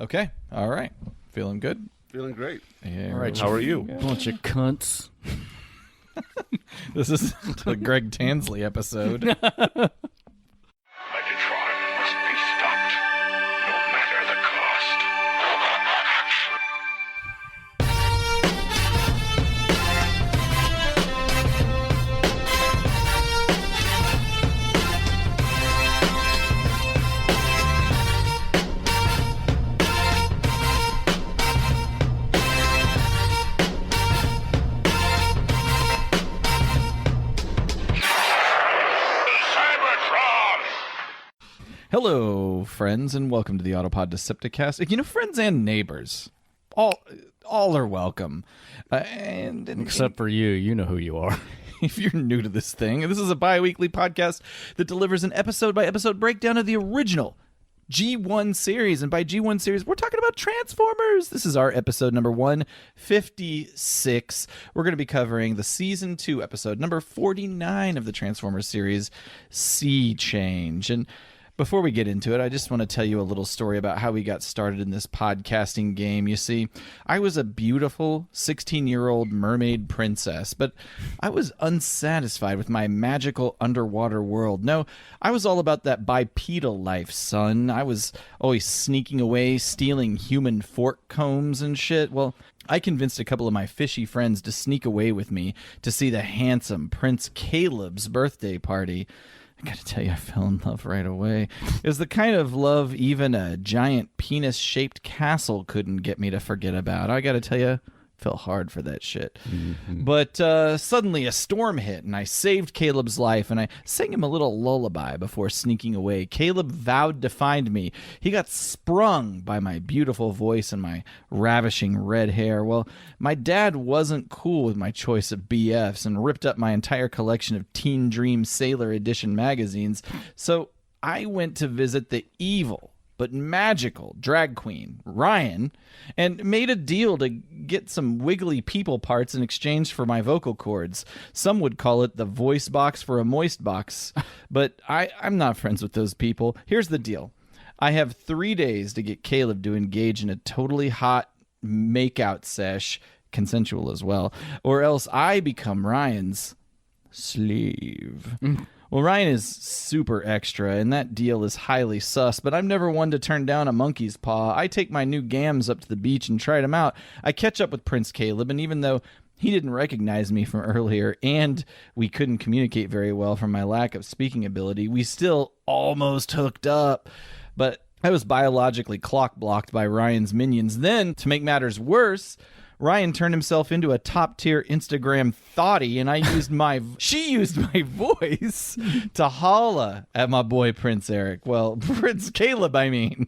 Okay. All right. Feeling good? Feeling great. Yeah. All right, How are you? Bunch of cunts. This is the Greg Tansley episode. Megatron must be stopped, no matter the cost. Hello, friends, and welcome to the Autopod Decepticast. You know, friends and neighbors, all are welcome. And Except for you. You know who you are. if you're new to this thing, this is a bi-weekly podcast that delivers an episode-by-episode breakdown of the original G1 series. And by G1 series, we're talking about Transformers. This is our episode number 156. We're going to be covering the season 2 episode number 49 of the Transformers series, Sea Change. And before we get into it, I just want to tell you a little story about how we got started in this podcasting game. You see, I was a beautiful 16-year-old mermaid princess, but I was unsatisfied with my magical underwater world. No, I was all about that bipedal life, son. I was always sneaking away, stealing human fork combs and shit. Well, I convinced a couple of my fishy friends to sneak away with me to see the handsome Prince Caleb's birthday party. I gotta tell you, I fell in love right away. It was the kind of love even a giant penis-shaped castle couldn't get me to forget about. I gotta tell you, fell hard for that shit. Mm-hmm. But suddenly a storm hit, and I saved Caleb's life, and I sang him a little lullaby before sneaking away. Caleb vowed to find me. He got sprung by my beautiful voice and my ravishing red hair. Well, my dad wasn't cool with my choice of BFs and ripped up my entire collection of Teen Dream Sailor Edition magazines. So I went to visit the evil but magical drag queen, Ryan, and made a deal to get some wiggly people parts in exchange for my vocal cords. Some would call it the voice box for a moist box, but I'm not friends with those people. Here's the deal. I have 3 days to get Caleb to engage in a totally hot makeout sesh, consensual as well, or else I become Ryan's slave. Well, Ryan is super extra, and that deal is highly sus, but I'm never one to turn down a monkey's paw. I take my new gams up to the beach and try them out. I catch up with Prince Caleb, and even though he didn't recognize me from earlier, and we couldn't communicate very well from my lack of speaking ability, we still almost hooked up. But I was biologically clock-blocked by Ryan's minions. Then, to make matters worse, Ryan turned himself into a top-tier Instagram thottie, and she used my voice to holla at my boy Prince Eric. Well, Prince Caleb, I mean.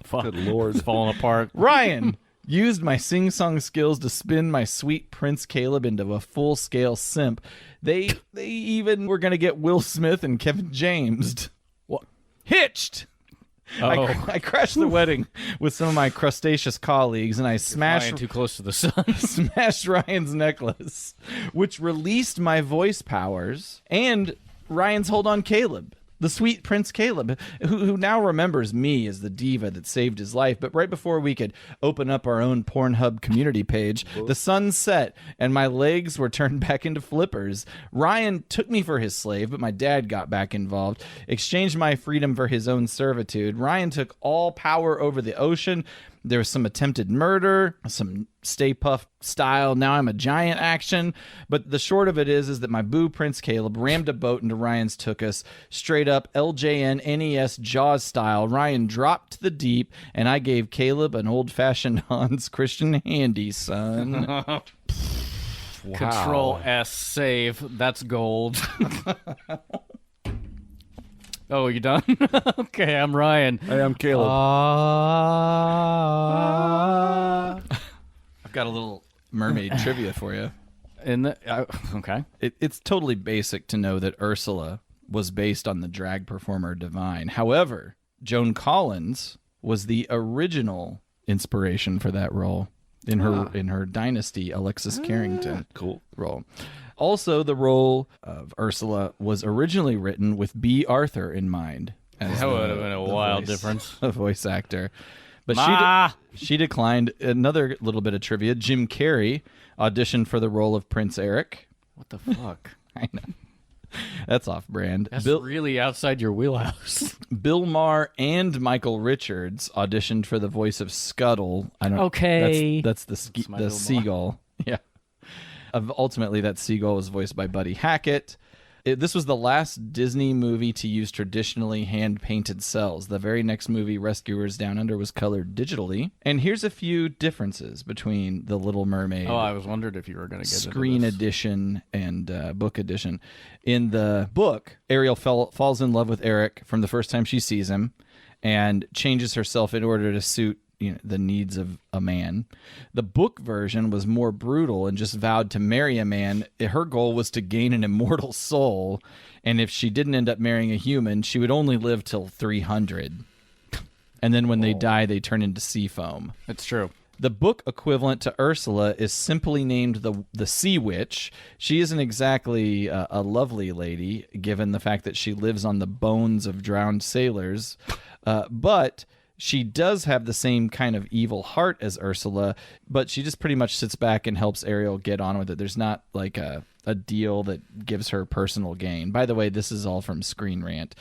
Good Lord. It's falling apart. Ryan used my sing-song skills to spin my sweet Prince Caleb into a full-scale simp. They even were going to get Will Smith and Kevin James. What? Hitched! I crashed the wedding with some of my crustaceous colleagues, and I smashed too close to the sun. smashed Ryan's necklace, which released my voice powers and Ryan's hold on Caleb, the sweet Prince Caleb, who now remembers me as the diva that saved his life. But right before we could open up our own Pornhub community page, the sun set and my legs were turned back into flippers. Ryan took me for his slave, but my dad got back involved, exchanged my freedom for his own servitude. Ryan took all power over the ocean. There was some attempted murder, some Stay Puft style, now I'm a giant action. But the short of it is that my boo Prince Caleb rammed a boat into Ryan's Tookus, straight up LJN NES Jaws style. Ryan dropped to the deep, and I gave Caleb an old-fashioned Hans Christian handy, son. Wow. Control S save. That's gold. Oh, you done? Okay, I'm Ryan. Hey, I'm Caleb. I've got a little mermaid trivia for you. Okay. It's totally basic to know that Ursula was based on the drag performer Divine. However, Joan Collins was the original inspiration for that role in her Dynasty Alexis Carrington role. Also, the role of Ursula was originally written with B. Arthur in mind. That would have been a wild difference. A voice actor. But Ma! she declined. Another little bit of trivia. Jim Carrey auditioned for the role of Prince Eric. What the fuck? I know. That's off-brand. That's really outside your wheelhouse. Bill Maher and Michael Richards auditioned for the voice of Scuttle. I don't. Okay. That's the my the Bill Maher. seagull. Yeah. Ultimately, that seagull was voiced by Buddy Hackett. This was the last Disney movie to use traditionally hand-painted cells. The very next movie, Rescuers Down Under, was colored digitally. And here's a few differences between The Little Mermaid Oh, I was wondering if you were going to get screen into this. edition and book edition. In the book, Ariel falls in love with Eric from the first time she sees him and changes herself in order to suit the needs of a man. The book version was more brutal and just vowed to marry a man. Her goal was to gain an immortal soul, and if she didn't end up marrying a human, she would only live till 300. And then when they die, they turn into sea foam. It's true. The book equivalent to Ursula is simply named the Sea Witch. She isn't exactly a lovely lady, given the fact that she lives on the bones of drowned sailors, but she does have the same kind of evil heart as Ursula, but she just pretty much sits back and helps Ariel get on with it. There's not like a deal that gives her personal gain. By the way, this is all from Screen Rant.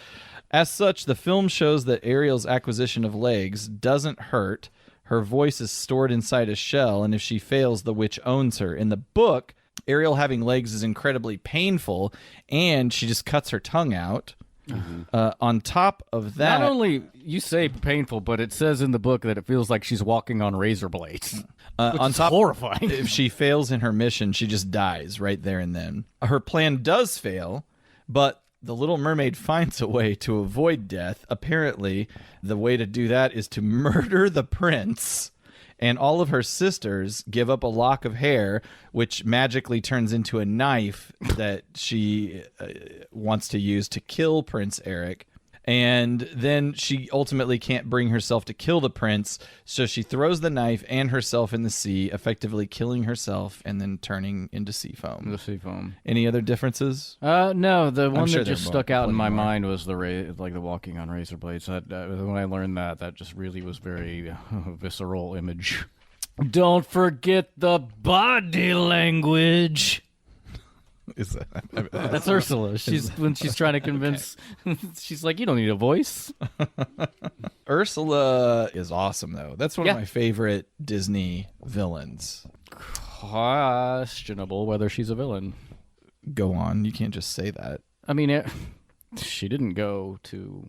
As such, the film shows that Ariel's acquisition of legs doesn't hurt. Her voice is stored inside a shell, and if she fails, the witch owns her. In the book, Ariel having legs is incredibly painful, and she just cuts her tongue out. On top of that, Not only you say painful, but it says in the book that it feels like she's walking on razor blades. on It's top, horrifying. if she fails in her mission, she just dies right there and then. Her plan does fail, but the Little Mermaid finds a way to avoid death. Apparently, the way to do that is to murder the prince, and all of her sisters give up a lock of hair, which magically turns into a knife that she wants to use to kill Prince Eric. And then she ultimately can't bring herself to kill the prince, so she throws the knife and herself in the sea, effectively killing herself and then turning into sea foam. The sea foam. Any other differences? No, the one sure that just there are stuck out in my plenty more. mind was the walking on razor blades. When I learned that just really was very visceral image. Don't forget the body language. Is that, That's Ursula. When she's trying to convince, she's like, "You don't need a voice." Ursula is awesome, though. That's one Yeah. of my favorite Disney villains. Questionable whether she's a villain. Go on. You can't just say that. I mean, she didn't go to,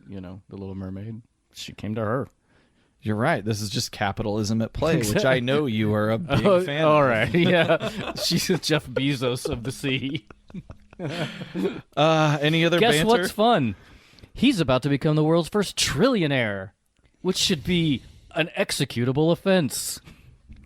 the Little Mermaid. She came to her. You're right. This is just capitalism at play, which I know you are a big fan All of. right, yeah. She's a Jeff Bezos of the sea. Any other Guess banter? what's fun? He's about to become the world's first trillionaire, which should be an executable offense.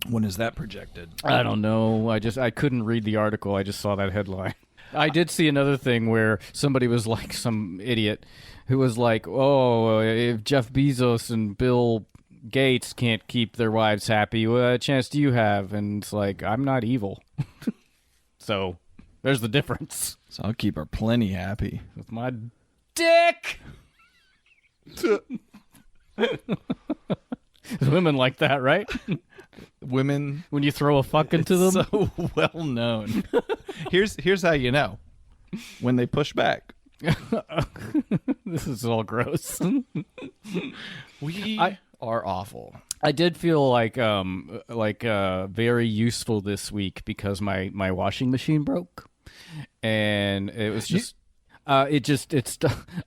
When is that projected? I don't know. I couldn't read the article. I just saw that headline. I did see another thing where somebody was like, some idiot who was like, "Oh, if Jeff Bezos and Bill Gates can't keep their wives happy, what chance do you have?" And it's like, I'm not evil. So there's the difference So I'll keep her plenty happy. with my dick. Women like that, right? Women, When you throw a fuck into them. so well known. Here's how you know. When they push back. This is all gross. We are awful. I did feel like very useful this week because my washing machine broke, and it was just I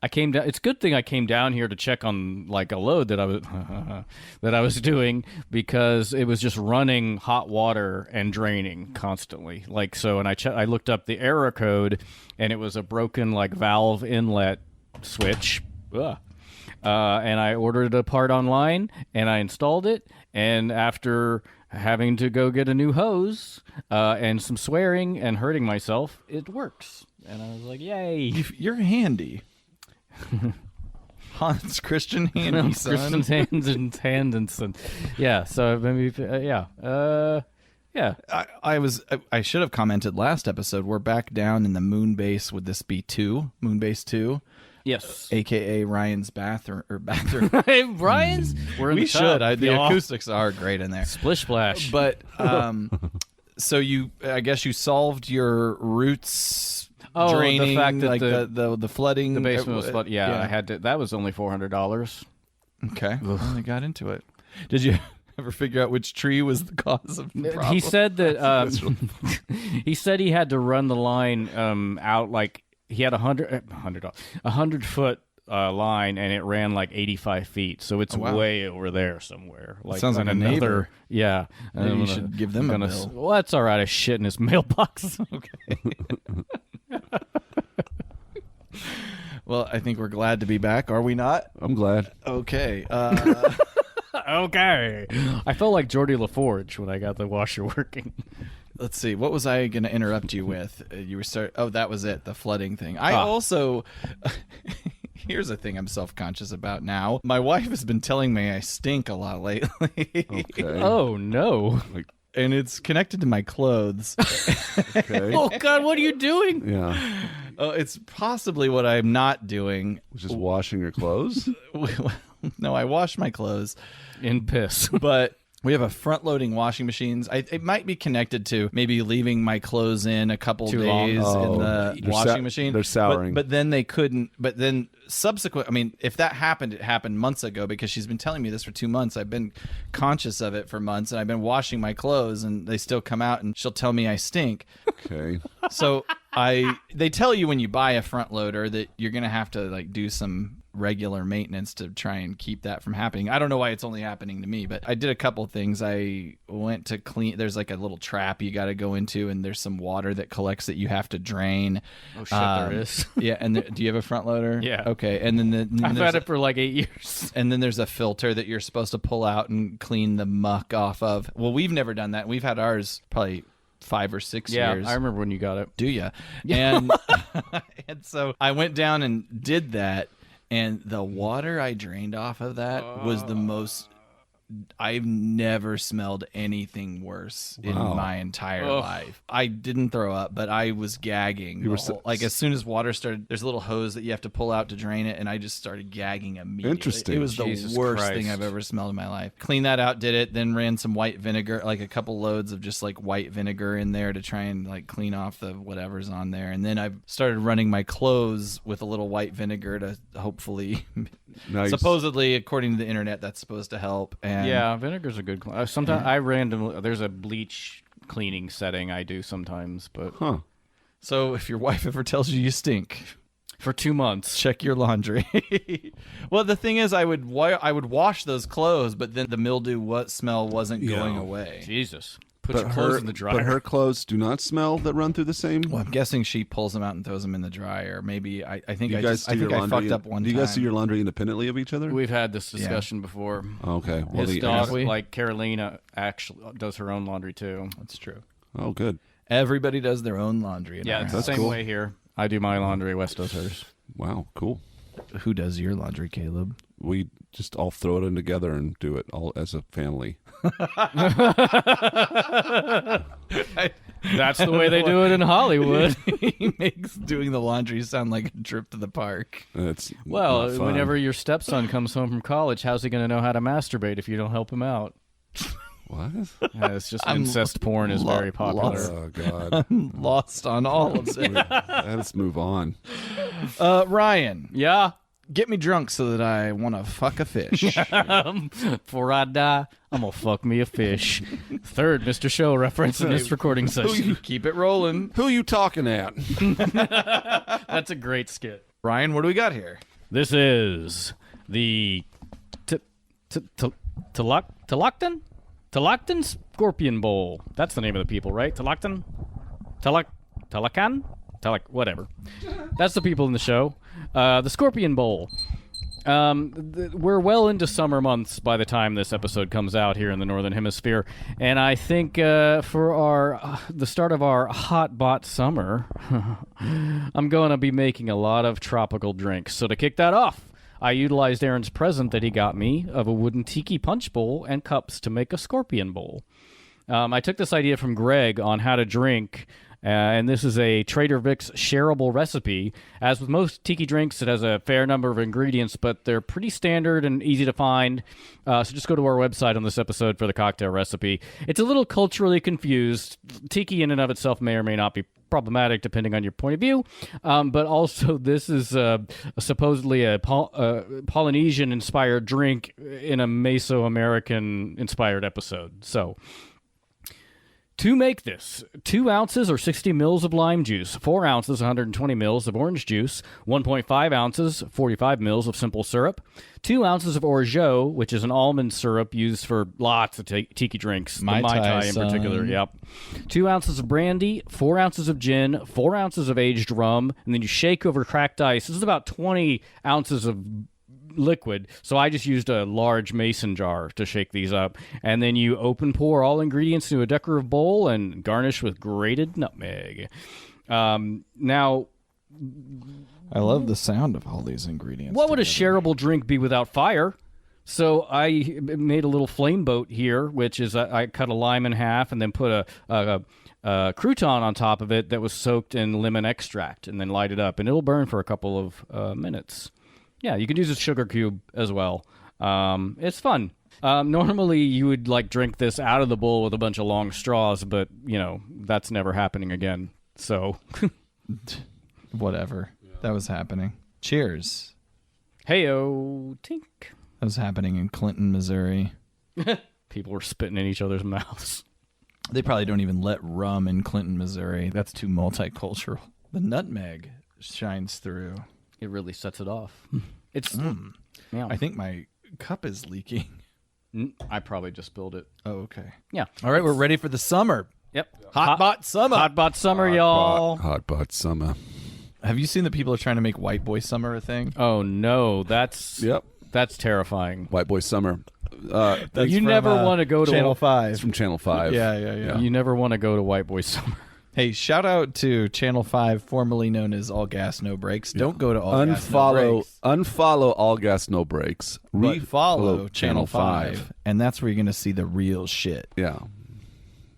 came down. It's a good thing I came down here to check on like a load that I was doing, because it was just running hot water and draining constantly. Like so, and I looked up the error code, and it was a broken like valve inlet switch. Ugh. And I ordered a part online, and I installed it, and after having to go get a new hose and some swearing and hurting myself, it works. And I was like, yay. You're handy. Hans Christian handy, son. Kristen's hands and son. Yeah, so maybe, yeah. I should have commented last episode. We're back down in the moon base. Would this be Moonbase 2? Yes. aka Ryan's bathroom or bathroom. Hey, Brian's. We're in We the tub, should. The y'all. acoustics are great in there. Splish splash. But so I guess you solved your roots draining, the fact that like the flooding. the basement was flooded. Yeah, I had to. That was only $400. Okay, well, they got into it. Did you ever figure out which tree was the cause of the problem? He said that he said he had to run the line out like he had a 100-foot line, and it ran like 85 feet, so it's way over there somewhere. Like sounds like a neighbor. Yeah, Maybe you should give them a bill. Well, that's all right. I shit in his mailbox. Okay. Well, I think we're glad to be back, are we not? I'm glad. Okay. Okay. I felt like Geordie LaForge when I got the washer working. Let's see. What was I going to interrupt you with? You were Oh, that was it. The flooding thing. I also. Here's a thing I'm self-conscious about now. My wife has been telling me I stink a lot lately. Okay. Oh no. And it's connected to my clothes. Okay. Oh God, what are you doing? Yeah. It's possibly what I'm not doing. Which is washing your clothes? No, I wash my clothes. In piss. But we have a front-loading washing machines. It might be connected to maybe leaving my clothes in a couple Too long. days in the washing machine. They're souring. But then they couldn't. But then subsequent. I mean, if that happened, it happened months ago because she's been telling me this for 2 months. I've been conscious of it for months, and I've been washing my clothes, and they still come out, and she'll tell me I stink. Okay. So they tell you when you buy a front loader that you're gonna have to like do some regular maintenance to try and keep that from happening. I don't know why it's only happening to me, but I did a couple things. I went to clean. There's like a little trap you got to go into, and there's some water that collects that you have to drain. Oh shit, there is. Yeah, and do you have a front loader? Yeah. Okay, and then I've had it for like 8 years. and then there's a filter that you're supposed to pull out and clean the muck off of. Well, we've never done that. We've had ours probably 5 or 6 years. Yeah, I remember when you got it. Do you? And and so I went down and did that, and the water I drained off of that was the most. I've never smelled anything worse in my entire life. I didn't throw up, but I was gagging. Like as soon as water started, there's a little hose that you have to pull out to drain it, and I just started gagging immediately. Interesting. It was Jesus the worst Christ. thing I've ever smelled in my life. Cleaned that out, did it, then ran some white vinegar, like a couple loads of just like white vinegar in there to try and like clean off the whatever's on there. And then I started running my clothes with a little white vinegar to hopefully, Nice. supposedly, according to the internet, that's supposed to help. And Yeah, vinegar's a good. Sometimes I randomly there's a bleach cleaning setting I do sometimes, but Huh. so if your wife ever tells you stink, for 2 months. check your laundry. Well, the thing is, I would wash those clothes, but then the mildew smell wasn't going away. Jesus, put your clothes in the dryer. But her clothes do not smell that run through the same. Well, I'm guessing she pulls them out and throws them in the dryer. Maybe I think You I guys just do I your think I laundry. fucked up one Do you time. guys do your laundry independently of each other? We've had this discussion before. Okay. Well, His the dog, we? like Carolina, actually does her own laundry too. That's true. Oh, good. Everybody does their own laundry. In Yeah, our it's house. the same cool. way here. I do my laundry. Wes does hers. Wow. Cool. Who does your laundry, Caleb? We just all throw it in together and do it all as a family. That's the way they do it in Hollywood. He makes doing the laundry sound like a trip to the park. It's Well, not fun. whenever your stepson comes home from college, how's he going to know how to masturbate if you don't help him out? What? Yeah, it's just incest porn is very popular. Oh God. Lost on all of it. Let's move on. Ryan, Yeah. get me drunk so that I want to fuck a fish. Before I die, I'm going to fuck me a fish. Third Mr. Show reference in this recording session. Keep it rolling. Who you talking at? That's a great skit. Ryan, what do we got here? This is the Talaktan Scorpion Bowl. That's the name of the people, right? Talakan? Whatever. That's the people in the show. The Scorpion Bowl. We're well into summer months by the time this episode comes out here in the Northern Hemisphere, and I think for the start of our hot bot summer, I'm going to be making a lot of tropical drinks. So to kick that off, I utilized Aaron's present that he got me of a wooden tiki punch bowl and cups to make a scorpion bowl. I took this idea from Greg on how to drink And this is a Trader Vic's shareable recipe. As with most tiki drinks, it has a fair number of ingredients, but they're pretty standard and easy to find. So just go to our website on this episode for the cocktail recipe. It's a little culturally confused. Tiki in and of itself may or may not be problematic depending on your point of view. But also this is supposedly a Polynesian-inspired drink in a Mesoamerican-inspired episode. So to make this, 2 ounces or 60 mils of lime juice, 4 ounces, 120 mils of orange juice, 1.5 ounces, 45 mils of simple syrup, 2 ounces of orgeat, which is an almond syrup used for lots of tiki drinks, Mai the Mai Tai, Tai in son. particular, yep. 2 ounces of brandy, 4 ounces of gin, 4 ounces of aged rum, and then you shake over cracked ice. This is about 20 ounces of liquid, so I just used a large mason jar to shake these up, and then you pour all ingredients into a decorative bowl and garnish with grated nutmeg. Now, I love the sound of all these ingredients. what would a together. shareable drink be without fire? So I made a little flame boat here, which is I cut a lime in half and then put a crouton on top of it that was soaked in lemon extract, and then light it up, and it'll burn for a couple of minutes. Yeah, you could use a sugar cube as well. It's fun. Normally, you would drink this out of the bowl with a bunch of long straws, but that's never happening again. So, Whatever. That was happening. Cheers. heyo, tink. That was happening in Clinton, Missouri. People were spitting in each other's mouths. They probably don't even let rum in Clinton, Missouri. That's too multicultural. The nutmeg shines through. It really sets it off. It's. Yeah. I think my cup is leaking. I probably just spilled it. Oh, okay. Yeah. All right, we're ready for the summer. Yep. Hot bot summer. Hot bot summer, y'all. Hot bot summer. Have you seen that people are trying to make white boy summer a thing? Oh no, that's Yep. That's terrifying. White boy summer. That's You from, never want to go to Channel It's 5. from Channel 5. Yeah. You never want to go to White Boy Summer. Hey, shout out to Channel 5, formerly known as All Gas No Brakes. Don't go to All Gas No Brakes. Unfollow All Gas No Brakes. But follow Refollow Channel 5. And that's where you're going to see the real shit. Yeah.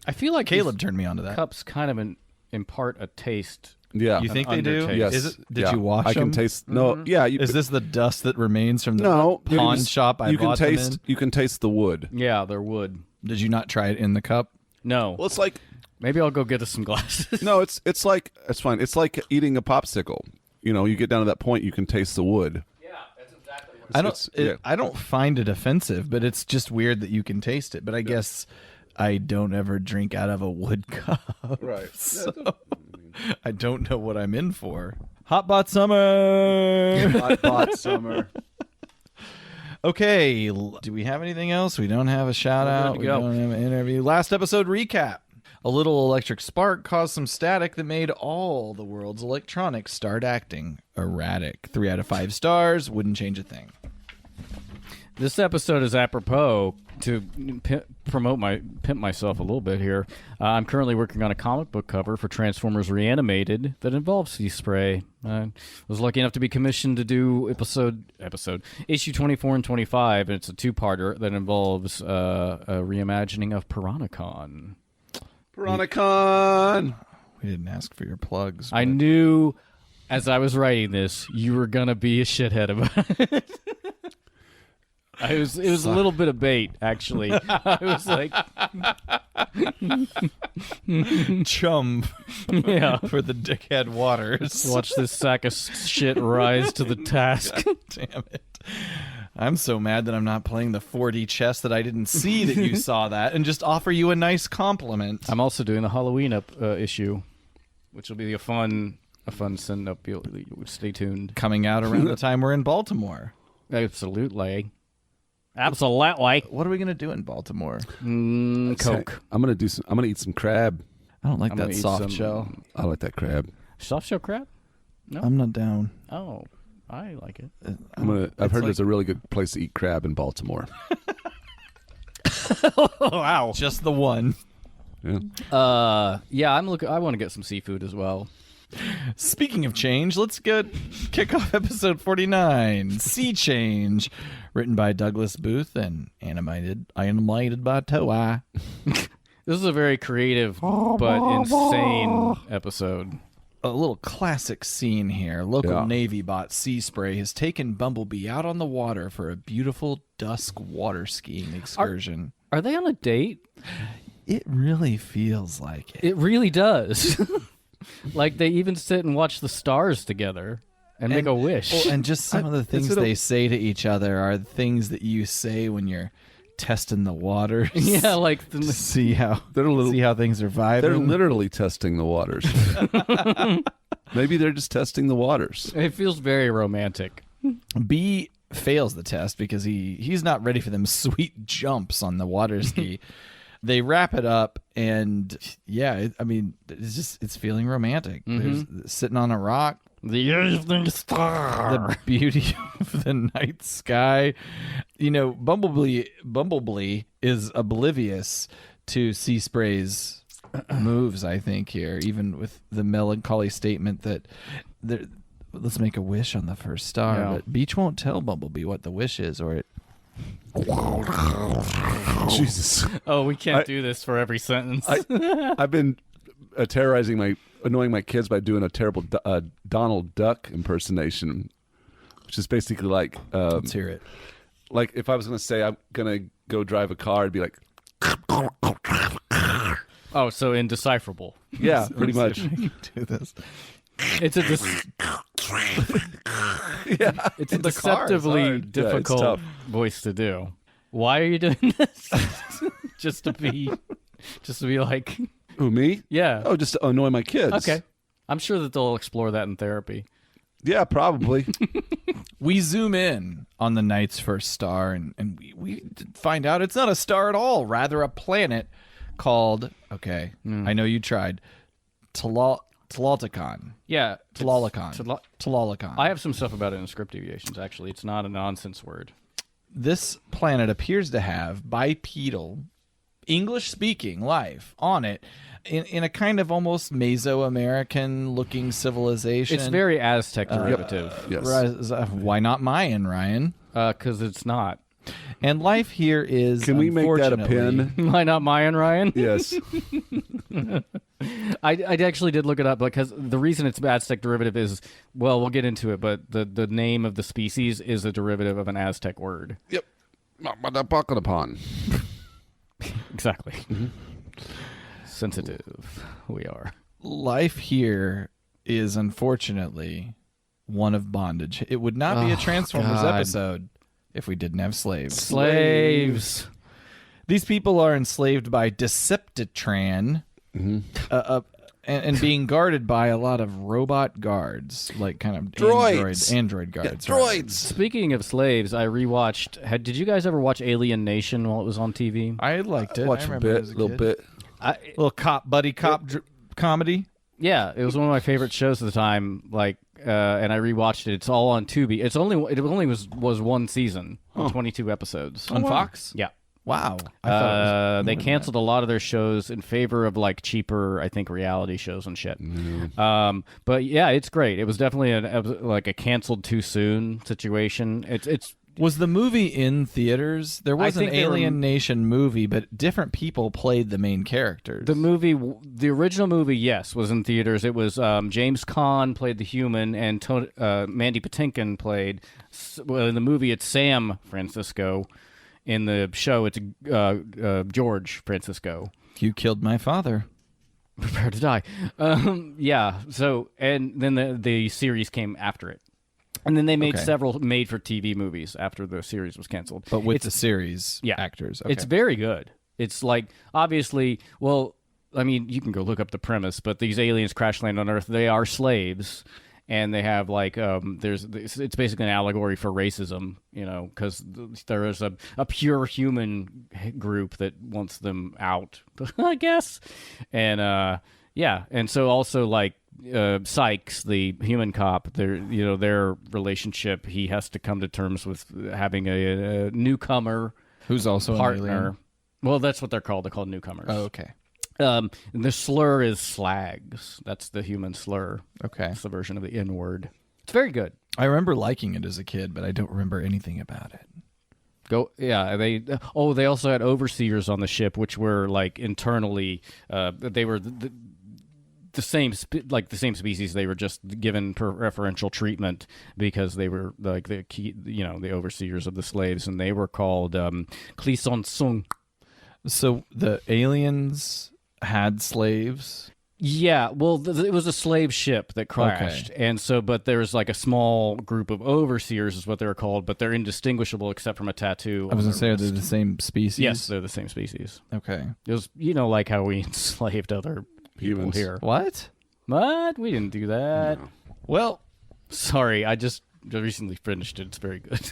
I feel like Caleb these turned me onto that. cups kind of impart a taste. Yeah. You think An they do? undertaste. Yes. Is it, did Yeah. you wash I them? can taste. No. Yeah. You, Is this the dust that remains from the no pawn you can- shop I you can bought them taste. in? You can taste the wood. Yeah, they're wood. Did you not try it in the cup? No. Well, it's like Maybe I'll go get us some glasses. no. It's like it's fine. It's like eating a popsicle. You get down to that point, you can taste the wood. Yeah, that's exactly what I don't find it offensive, but it's just weird that you can taste it. But I guess I don't ever drink out of a wood cup. Right. So I don't know what I'm in for. Hot bot summer. Hot pot summer. Okay, do we have anything else? We don't have a shout out. to We go. don't have an interview. Last episode recap. A little electric spark caused some static that made all the world's electronics start acting erratic. 3 out of 5 stars. Wouldn't change a thing. This episode is apropos to pimp myself a little bit here. I'm currently working on a comic book cover for Transformers Reanimated that involves sea spray. I was lucky enough to be commissioned to do issue 24 and 25, and it's a 2-parter that involves a reimagining of Piranacon. Piranacon. We didn't ask for your plugs. I but- knew as I was writing this, you were gonna be a shithead about it. It was a little bit of bait, actually. I was like, chum yeah. for the dickhead waters. Watch this sack of shit rise to the task. Damn it. I'm so mad that I'm not playing the 4D chess that I didn't see that you saw that and just offer you a nice compliment. I'm also doing the Halloween issue, which will be a fun send up. Stay tuned. Coming out around the time we're in Baltimore. Absolutely. What are we going to do in Baltimore? Coke. I'm gonna eat some crab. I don't like I'm that gonna eat soft some- shell. I like that crab. Soft shell crab? I'm not down. Oh, I like it. I've heard like- there's a really good place to eat crab in Baltimore. Oh, wow. Just the one. Yeah. Yeah, I want to get some seafood as well. Speaking of change, let's kick off episode 49, Sea Change, written by Douglas Booth and animated by Toa. This is a very creative but insane episode. A little classic scene here. Local Yeah. Navy bot Sea Spray has taken Bumblebee out on the water for a beautiful dusk water skiing excursion. Are they on a date? It really feels like it. It really does. Like they even sit and watch the stars together and make a wish. Well, and just some of the things they say to each other are things that you say when you're testing the waters. Yeah, like to see how They're see how things are vibing. They're literally testing the waters. Maybe they're just testing the waters. it feels very romantic. B fails the test because he's not ready for them sweet jumps on the water ski. They wrap it up, and yeah, it's feeling romantic. There's sitting on a rock, The evening star. the beauty of the night sky. You know, Bumblebee is oblivious to Sea Spray's moves, I think, here, even with the melancholy statement that let's make a wish on the first star. Yeah. But Beach won't tell Bumblebee what the wish is, or it. Jesus. Oh, we can't do this for every sentence. I've been annoying my kids by doing a terrible Donald Duck impersonation, which is basically like, Let's hear it. like if I was going to say I'm going to go drive a car, it'd be like, Oh, so indecipherable. yeah, pretty much. Do this. It's a it's a The car is deceptively hard. Yeah, it's difficult tough. voice to do. Why are you doing this? just to be like, Who, me? yeah. Oh, just to annoy my kids. Okay. I'm sure that they'll explore that in therapy. Yeah, probably. We zoom in on the night's first star, and we find out it's not a star at all, rather a planet called, I know you tried, Tlalticon. Yeah. Tlalticon. I have some stuff about it in script deviations, actually. It's not a nonsense word. This planet appears to have bipedal, English-speaking life on it in a kind of almost Mesoamerican-looking civilization. It's very Aztec derivative. Yes. Why not Mayan, Ryan? Because it's not. And life here is, Can we make that a unfortunately- pin? Why not Mayan, Ryan? Yes. I actually did look it up because the reason it's Aztec derivative is, well, we'll get into it, but the name of the species is a derivative of an Aztec word. Yep. Upon. Exactly. Sensitive we are. Life here is unfortunately one of bondage. It would not be a Transformers God. episode if we didn't have slaves. Slaves. These people are enslaved by Deceptitran, and being guarded by a lot of robot guards, like kind of Droids. android guards. Droids. Speaking of slaves, I rewatched. Did you guys ever watch Alien Nation while it was on TV? I liked it. Watch I a remember it bit, as little kid. bit. Little buddy cop comedy. Yeah, it was one of my favorite shows at the time. Like, and I rewatched it. It's all on Tubi. It only was one season, 22 episodes On Fox? Yeah. Wow. I thought it was They more than canceled a lot of their shows in favor of like cheaper, I think, reality shows and shit. But yeah, it's great. It was definitely a canceled too soon situation. It's Was the movie in theaters? There was an think they were- Alien Nation movie, but different people played the main characters. the original movie, yes, was in theaters. It was James Caan played the human, and Mandy Patinkin played. Well, in the movie, it's Sam Francisco. In the show, it's George Francisco. You killed my father. Prepare to die. Yeah. So, and then the series came after it, and then they made Okay. several made-for-TV movies after the series was canceled. But with the series actors. Okay. It's very good. It's like, obviously, well, I mean, you can go look up the premise, but these aliens crash land on Earth. They are slaves, and they have like it's basically an allegory for racism, because there is a pure human group that wants them out, I guess, and and so also like Sykes, the human cop, their relationship, he has to come to terms with having a newcomer Who's also an partner. alien? Well, that's what they're called. They're called newcomers. Oh, okay. And the slur is slags. That's the human slur. Okay. It's the version of the N word. It's very good. I remember liking it as a kid, but I don't remember anything about it. They also had overseers on the ship, which were like internally. They were the same species. They were just given preferential treatment because they were like the key, the overseers of the slaves, and they were called Clisson Sung. So the aliens had slaves. Yeah, well, it was a slave ship that crashed, and so, but there's like a small group of overseers, is what they were called, but they're indistinguishable except from a tattoo. I was going to say, are they the same species? Yes, they're the same species. Okay. It was, like how we enslaved other people Humans. here. What? What? We didn't do that. No. Well, sorry, I just recently finished it. It's very good.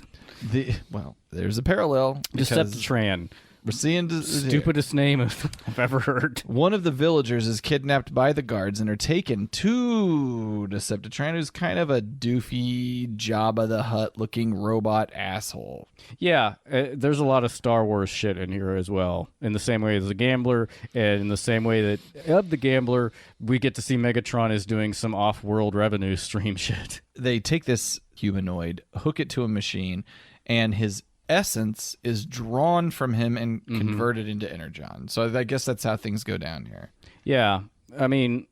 There's a parallel. Deceptitran. We're seeing Stupidest name I've ever heard. One of the villagers is kidnapped by the guards and are taken to Deceptitran, who's kind of a doofy Jabba the Hutt looking robot asshole. Yeah, there's a lot of Star Wars shit in here as well. In the same way as the Gambler, and in the same way that of the Gambler, we get to see Megatron is doing some off-world revenue stream shit. They take this humanoid, hook it to a machine, and his essence is drawn from him and converted into Energon. So I guess that's how things go down here. Yeah, I mean,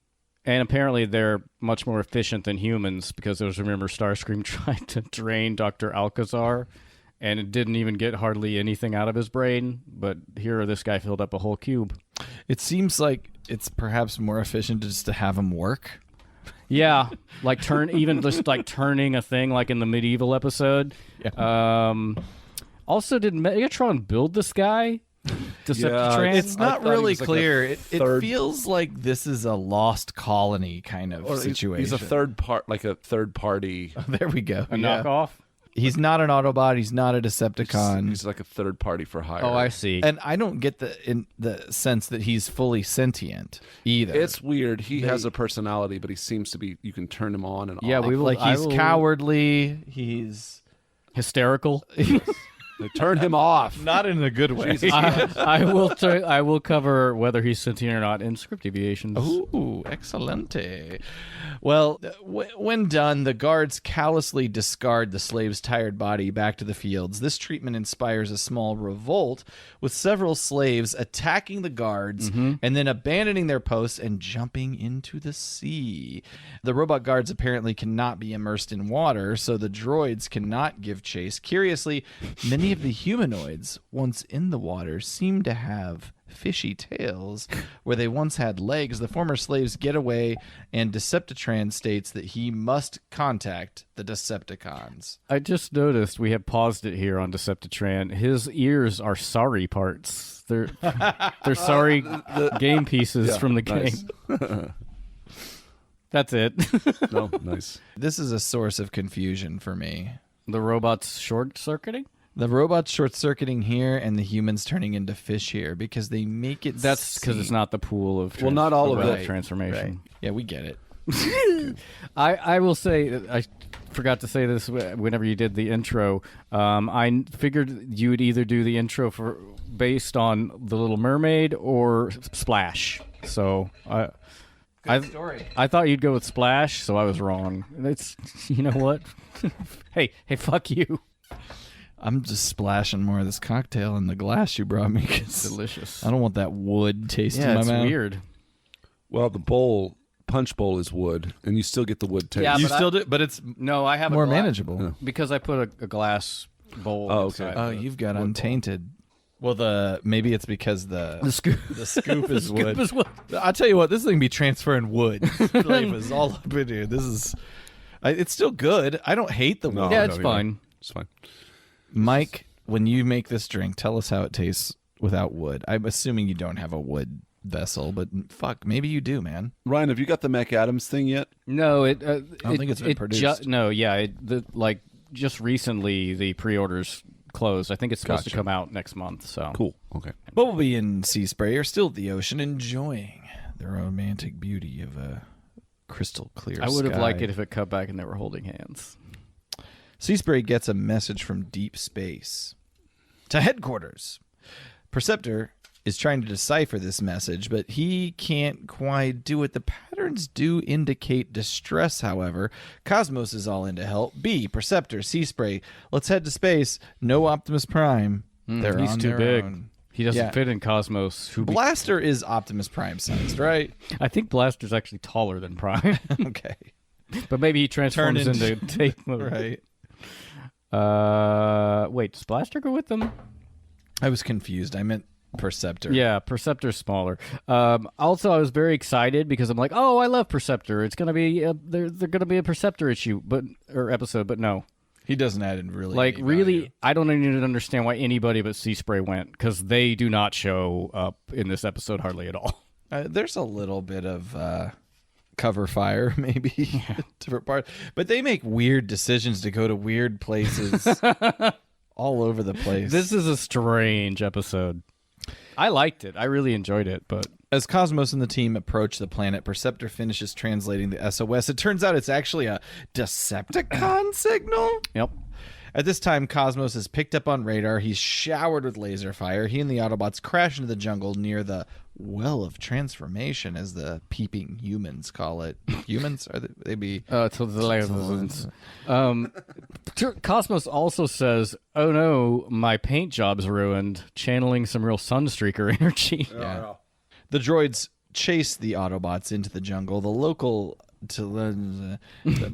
and apparently they're much more efficient than humans because remember Starscream tried to drain Dr. Alcazar and it didn't even get hardly anything out of his brain, but here this guy filled up a whole cube. It seems like it's perhaps more efficient just to have him work. Yeah, like turning a thing like in the medieval episode. Yeah. Also, did Megatron build this guy? Deceptitran? It's not really clear. It third- feels like this is a lost colony kind of situation. He's a third party. There we go. A knockoff? He's not an Autobot. He's not a Decepticon. He's like a third party for hire. Oh, I see. And I don't get the sense that he's fully sentient either. It's weird. He has a personality, but he seems to be. You can turn him on and off. Yeah, he's cowardly. He's hysterical. They turn him off. not in a good way. I will cover whether he's sentient or not in script deviations. Ooh, excelente. Well, when done, the guards callously discard the slave's tired body back to the fields. This treatment inspires a small revolt, with several slaves attacking the guards and then abandoning their posts and jumping into the sea. The robot guards apparently cannot be immersed in water, so the droids cannot give chase. Curiously, many of the humanoids, once in the water, seem to have fishy tails where they once had legs. The former slaves get away, and Deceptitran states that he must contact the Decepticons. I just noticed we have paused it here on Deceptitran. His ears are sorry parts. They're sorry game pieces from the game. Nice. That's it. No, nice. This is a source of confusion for me. The robot's short-circuiting? The robots short-circuiting here and the humans turning into fish here because they make it That's because it's not the pool of not all of robot it. transformation. Right. Yeah, we get it. I will say, I forgot to say this whenever you did the intro. I figured you would either do the intro based on The Little Mermaid or Splash. So I thought you'd go with Splash, so I was wrong. It's you know what? hey, fuck you. I'm just splashing more of this cocktail in the glass you brought me. Delicious. I don't want that wood taste in Yeah, my it's mouth. weird. Well, the punch bowl is wood, and you still get the wood taste. Yeah, You but still do, but it's No, I have more a manageable. because I put a glass bowl. Oh, okay. inside Oh, the you've got wood untainted. Well, maybe it's because the scoop. the scoop is wood. Scoop is wood. I'll tell you what, this thing be transferring wood. Flavors all up in here. This is, it's still good. I don't hate the wood. No, Yeah, it's no, fine. It's fine. Mike, when you make this drink, tell us how it tastes without wood. I'm assuming you don't have a wood vessel, but fuck, maybe you do, man. Ryan, have you got the McAdams thing yet? No, I don't think it's been produced. Just recently the pre-orders closed. I think it's supposed to Gotcha. come out next month. So Cool. Okay. Bumblebee and Sea Spray are still at the ocean, enjoying the romantic beauty of a crystal clear I would have sky. liked it if it cut back and they were holding hands. Sea Spray gets a message from deep space to headquarters. Perceptor is trying to decipher this message, but he can't quite do it. The patterns do indicate distress, however. Cosmos is all in to help. B, Perceptor, Sea Spray. Let's head to space. No Optimus Prime. They're He's on too their big. own. He doesn't Yeah. fit in Cosmos. Blaster is Optimus Prime sized, right? I think Blaster's actually taller than Prime, Okay. but maybe he transforms Turn into tape mode. Right. Wait, does Blaster go with them? I was confused. I meant Perceptor. Yeah, Perceptor's smaller. Also, I was very excited because I'm like, oh, I love Perceptor. It's gonna be they're gonna be a Perceptor issue, or episode, but no. He doesn't add in really. Like, any really, value. I don't even understand why anybody but Sea Spray went, because they do not show up in this episode hardly at all. There's a little bit of cover fire, maybe different part, but they make weird decisions to go to weird places, all over the place. This is a strange episode. I liked it. I really enjoyed it, but As Cosmos and the team approach the planet, Perceptor finishes translating the SOS. It turns out it's actually a Decepticon signal. yep. At this time, Cosmos is picked up on radar. He's showered with laser fire. He and the Autobots crash into the jungle near the Well of Transformation, as the peeping humans call it. Humans? Are they be... To the left. Cosmos also says, "Oh no, my paint job's ruined." Channeling some real Sunstreaker energy. Yeah. The droids chase the Autobots into the jungle. The local,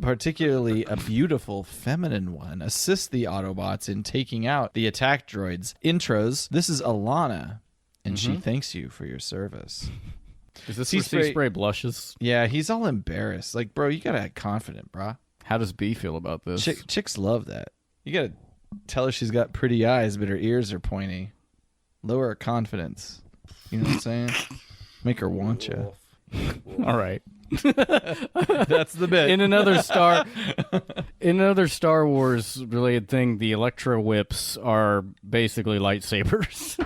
particularly a beautiful feminine one, assists the Autobots in taking out the attack droids. Intros, this is Alana, and she thanks you for your service. Is this Sea where Spray- Sea Spray blushes? Yeah, he's all embarrassed. Like, bro, you gotta act confident, bro. How does B feel about this? Chicks love that. You gotta tell her she's got pretty eyes, but her ears are pointy. Lower her confidence. You know what I'm saying? Make her want you. All right. That's the bit. In another Star Wars related thing, the Electro Whips are basically lightsabers.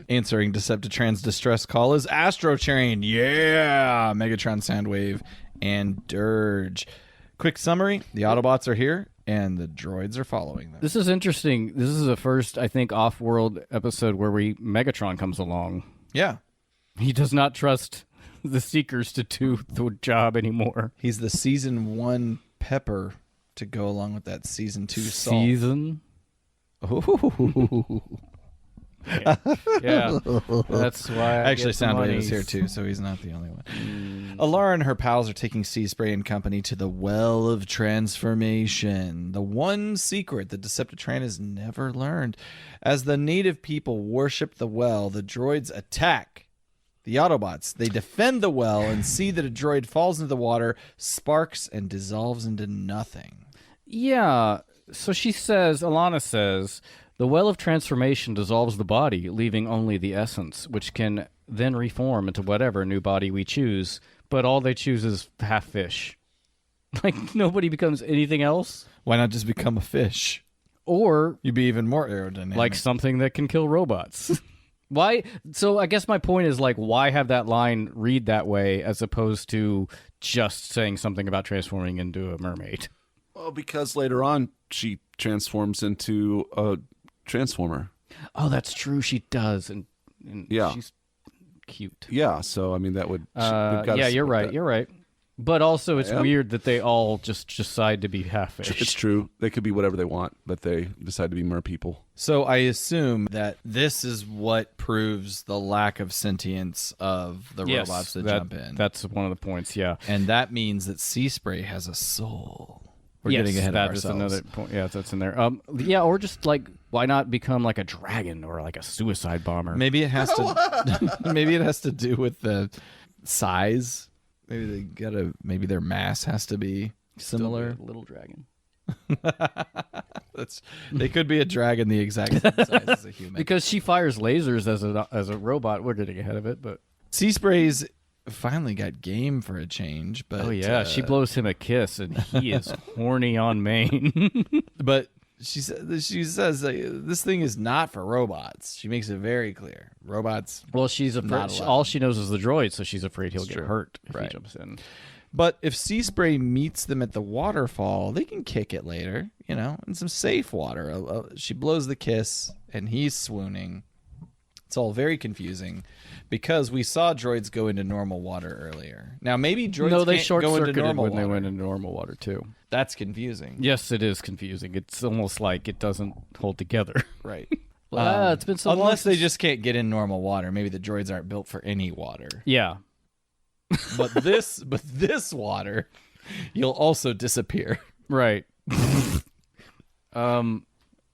Answering Deceptitran's distress call is Astro-Turkey. Yeah! Megatron, Soundwave, and Dirge. Quick summary. The Autobots are here, and the droids are following them. This is interesting. This is the first, I think, off-world episode where Megatron comes along. Yeah. He does not trust the Seekers to do the job anymore. He's the Season 1 pepper to go along with that Season 2 salt. Season? Ooh. Yeah. That's why I Actually, get the Soundwave is monies. here too, so he's not the only one. Alara and her pals are taking Sea Spray and company to the Well of Transformation, the one secret that Deceptitran has never learned. As the native people worship the well, the droids attack the Autobots. They defend the well and see that a droid falls into the water, sparks, and dissolves into nothing. Yeah. So Alana says, the Well of Transformation dissolves the body, leaving only the essence, which can then reform into whatever new body we choose. But all they choose is half fish. Like, nobody becomes anything else? Why not just become a fish? Or, You'd be even more aerodynamic. like, something that can kill robots. Why? So I guess my point is, like, why have that line read that way as opposed to just saying something about transforming into a mermaid? Well, because later on she transforms into a transformer. Oh, that's true. She does. And Yeah. she's cute. Yeah, so I mean that would. they've gotta Yeah, you're support right. that. You're right. But also, it's Yeah. weird that they all just decide to be half fish. It's true. They could be whatever they want, but they decide to be mer people. So I assume that this is what proves the lack of sentience of the Yes, robots that that- jump in. That's one of the points. Yeah. And that means that Sea Spray has a soul. We're Yes, getting ahead that of is ourselves. another point. Yeah, that's in there. Yeah, or just like, why not become like a dragon or like a suicide bomber? Maybe it has to. Maybe it has to do with the size. Maybe their mass has to be similar. little dragon. They could be a dragon the exact same size as a human. Because she fires lasers as a robot. We're getting ahead of it, but Sea Spray's finally got game for a change, but oh yeah, she blows him a kiss and he is horny on Main. But she says like, this thing is not for robots. She makes it very clear. Robots. Well, she's afraid. Not allowed. All she knows is the droid, so she's afraid he'll get true. hurt if Right. he jumps in. But if Sea Spray meets them at the waterfall, they can kick it later, in some safe water. She blows the kiss, and he's swooning. It's all very confusing because we saw droids go into normal water earlier. Now, maybe droids No, they can't go into short-circuited normal when they water. went into normal water, too. That's confusing. Yes, it is confusing. It's almost like it doesn't hold together. Right. It's been so long Unless they since- just can't get in normal water. Maybe the droids aren't built for any water. Yeah. But this water, you'll also disappear. Right.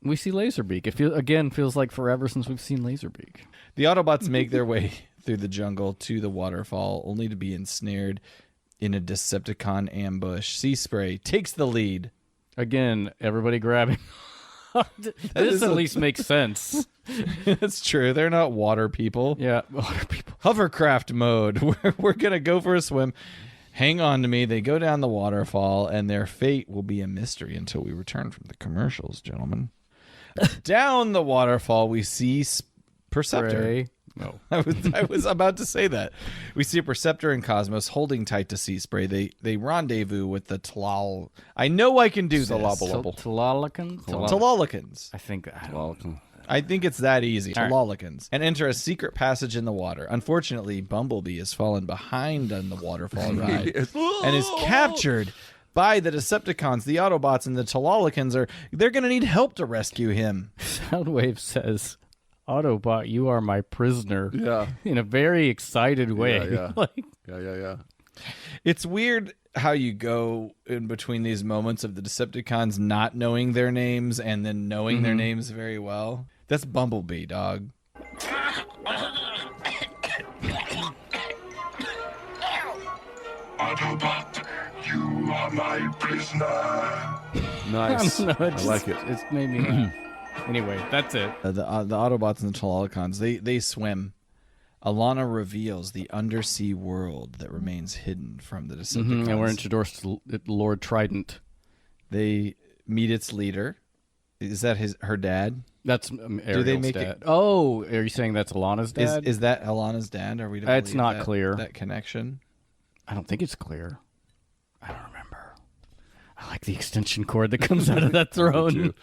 We see Laserbeak. It feels like forever since we've seen Laserbeak. The Autobots make their way through the jungle to the waterfall, only to be ensnared in a Decepticon ambush. Sea Spray takes the lead. Again, everybody grabbing. This at least makes sense. That's true. They're not water people. Yeah, water people. Hovercraft mode. We're going to go for a swim. Hang on to me. They go down the waterfall, and their fate will be a mystery until we return from the commercials, gentlemen. Down the waterfall, we see Perceptor. Spray. No. I was about to say that. We see Perceptor and Cosmos holding tight to Sea Spray. They rendezvous with the Talal. I know I can do this. Talolicans? Talolicans. I think it's that easy. All right. Talolicans. And enter a secret passage in the water. Unfortunately, Bumblebee has fallen behind on the waterfall ride and is captured by the Decepticons. The Autobots and the Talolicans they're going to need help to rescue him. Soundwave says, Autobot, you are my prisoner. Yeah. In a very excited way. Yeah. Like, Yeah. It's weird how you go in between these moments of the Decepticons not knowing their names and then knowing their names very well. That's Bumblebee, dog. Autobot, you are my prisoner. Nice. I don't know, I like it. It's made me laugh. Anyway, that's it. The Autobots and the Talolicons, they swim. Alana reveals the undersea world that remains hidden from the Decepticons. And we're introduced to Lord Trident. They meet its leader. Is that her dad? That's Ariel's they make dad. Oh, are you saying that's Alana's dad? Is that Alana's dad? Are we? To It's believe not that- clear. That connection. I don't think it's clear. I don't remember. I like the extension cord that comes out of that throne.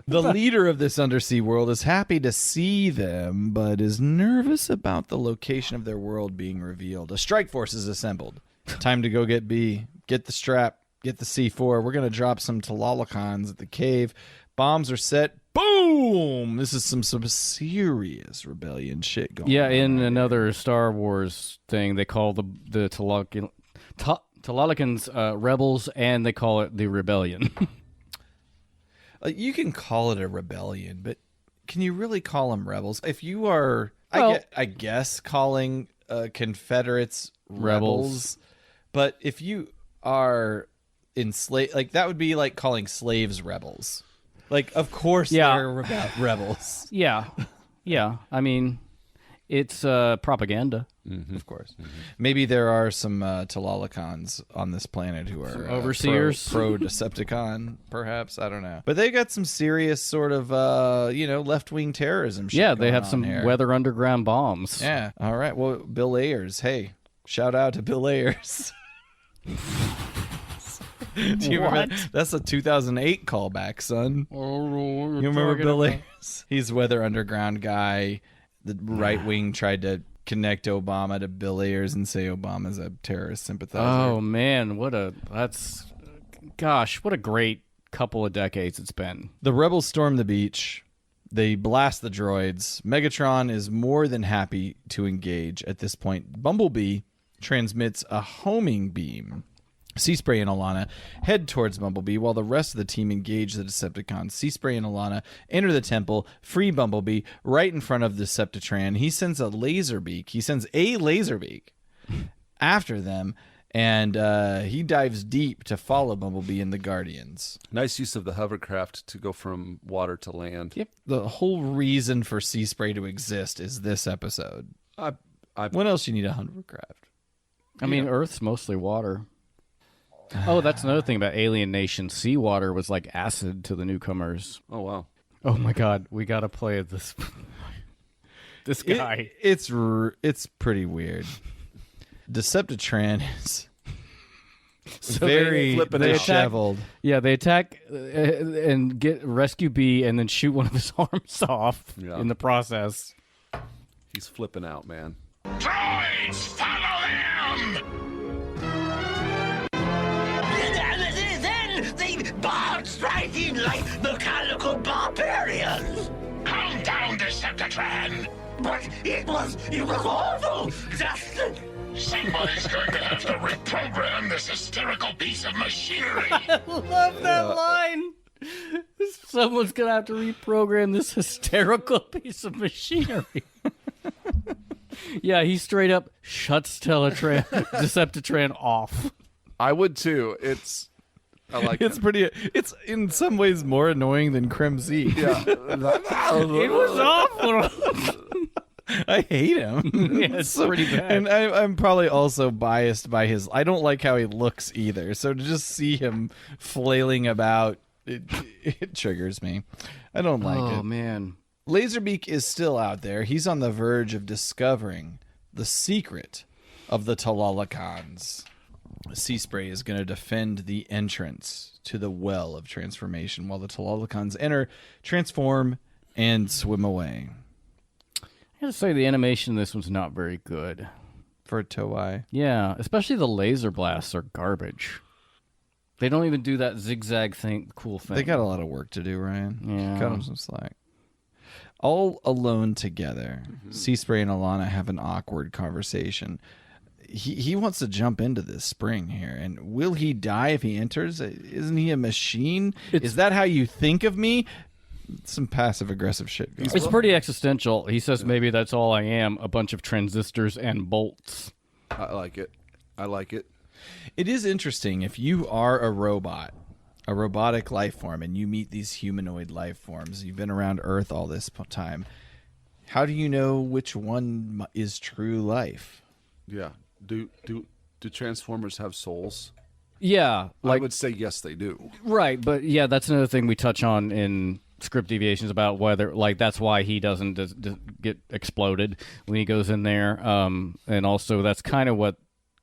The leader of this undersea world is happy to see them, but is nervous about the location of their world being revealed. A strike force is assembled. Time to go get B. Get the strap. Get the C4. We're going to drop some Talolicons at the cave. Bombs are set. Boom! This is some serious rebellion shit going on. Yeah, in another Star Wars thing, they call the Talolicans rebels, and they call it the rebellion. You can call it a rebellion, but can you really call them rebels? If you are, Well- I guess, calling Confederates rebels, but if you are enslaved, like that would be like calling slaves rebels. Like, of course, Yeah. they're rebels. Yeah. I mean, it's propaganda. Of course. Maybe there are some Talolicons on this planet who are overseers? pro Decepticon, perhaps. I don't know. But they got some serious sort of left-wing terrorism shit Yeah, they going have on some here. weather underground bombs. Yeah. All right. Well, Bill Ayers. Hey, shout out to Bill Ayers. Do you remember? That's a 2008 callback, son. You remember Bill Ayers? He's weather underground guy. The right wing tried to connect Obama to Bill Ayers and say Obama's a terrorist sympathizer. Oh man, what a great couple of decades it's been. The rebels storm the beach. They blast the droids. Megatron is more than happy to engage at this point. Bumblebee transmits a homing beam. Sea Spray and Alana head towards Bumblebee while the rest of the team engage the Decepticons. Sea Spray and Alana enter the temple, free Bumblebee right in front of Deceptitran. He sends a laser beak after them, and he dives deep to follow Bumblebee and the Guardians. Nice use of the hovercraft to go from water to land. Yep. The whole reason for Sea Spray to exist is this episode. When else you need a hovercraft? I mean, Earth's mostly water. Oh, that's another thing about Alien Nation. Seawater was like acid to the newcomers. Oh, wow. Oh my God, we gotta play this. This guy. It's pretty weird. Deceptitran is very disheveled. Yeah, they attack and get rescue B, and then shoot one of his arms off Yeah. in the process. He's flipping out, man. Droids, follow them! Then they barged right in like mechanical barbarians. Calm down, Deceptitran! But it was awful. Just Somebody's going to have to reprogram this hysterical piece of machinery! Love that line. Someone's gonna have to reprogram this hysterical piece of machinery. Yeah, he straight up shuts Deceptitran off. I would too. I like It's pretty. It's in some ways more annoying than Crimsy. Yeah. It was awful. I hate him. Yeah, it's pretty bad. And I'm probably also biased by his. I don't like how he looks either. So to just see him flailing about, it triggers me. I don't like it. Oh man. Laserbeak is still out there. He's on the verge of discovering the secret of the Tlalicans. Sea Spray is going to defend the entrance to the well of transformation while the Tlalicans enter, transform, and swim away. I gotta say the animation in this one's not very good. For Toei. Yeah, especially the laser blasts are garbage. They don't even do that zigzag cool thing. They got a lot of work to do, Ryan. Yeah. Cut them some slack. All alone together, Sea Spray and Alana have an awkward conversation. He wants to jump into this spring here, and will he die if he enters? Isn't he a machine? Is that how you think of me? Some passive-aggressive shit going on. It's pretty existential. He says maybe that's all I am, a bunch of transistors and bolts. I like it. I like it. It is interesting if you are a robot, a robotic life form, and you meet these humanoid life forms. You've been around Earth all this time. How do you know which one is true life? Yeah. Do Transformers have souls? Yeah, I would say yes, they do. right, but yeah, that's another thing we touch on in script deviations about whether that's why he doesn't get exploded when he goes in there, and also that's kind of what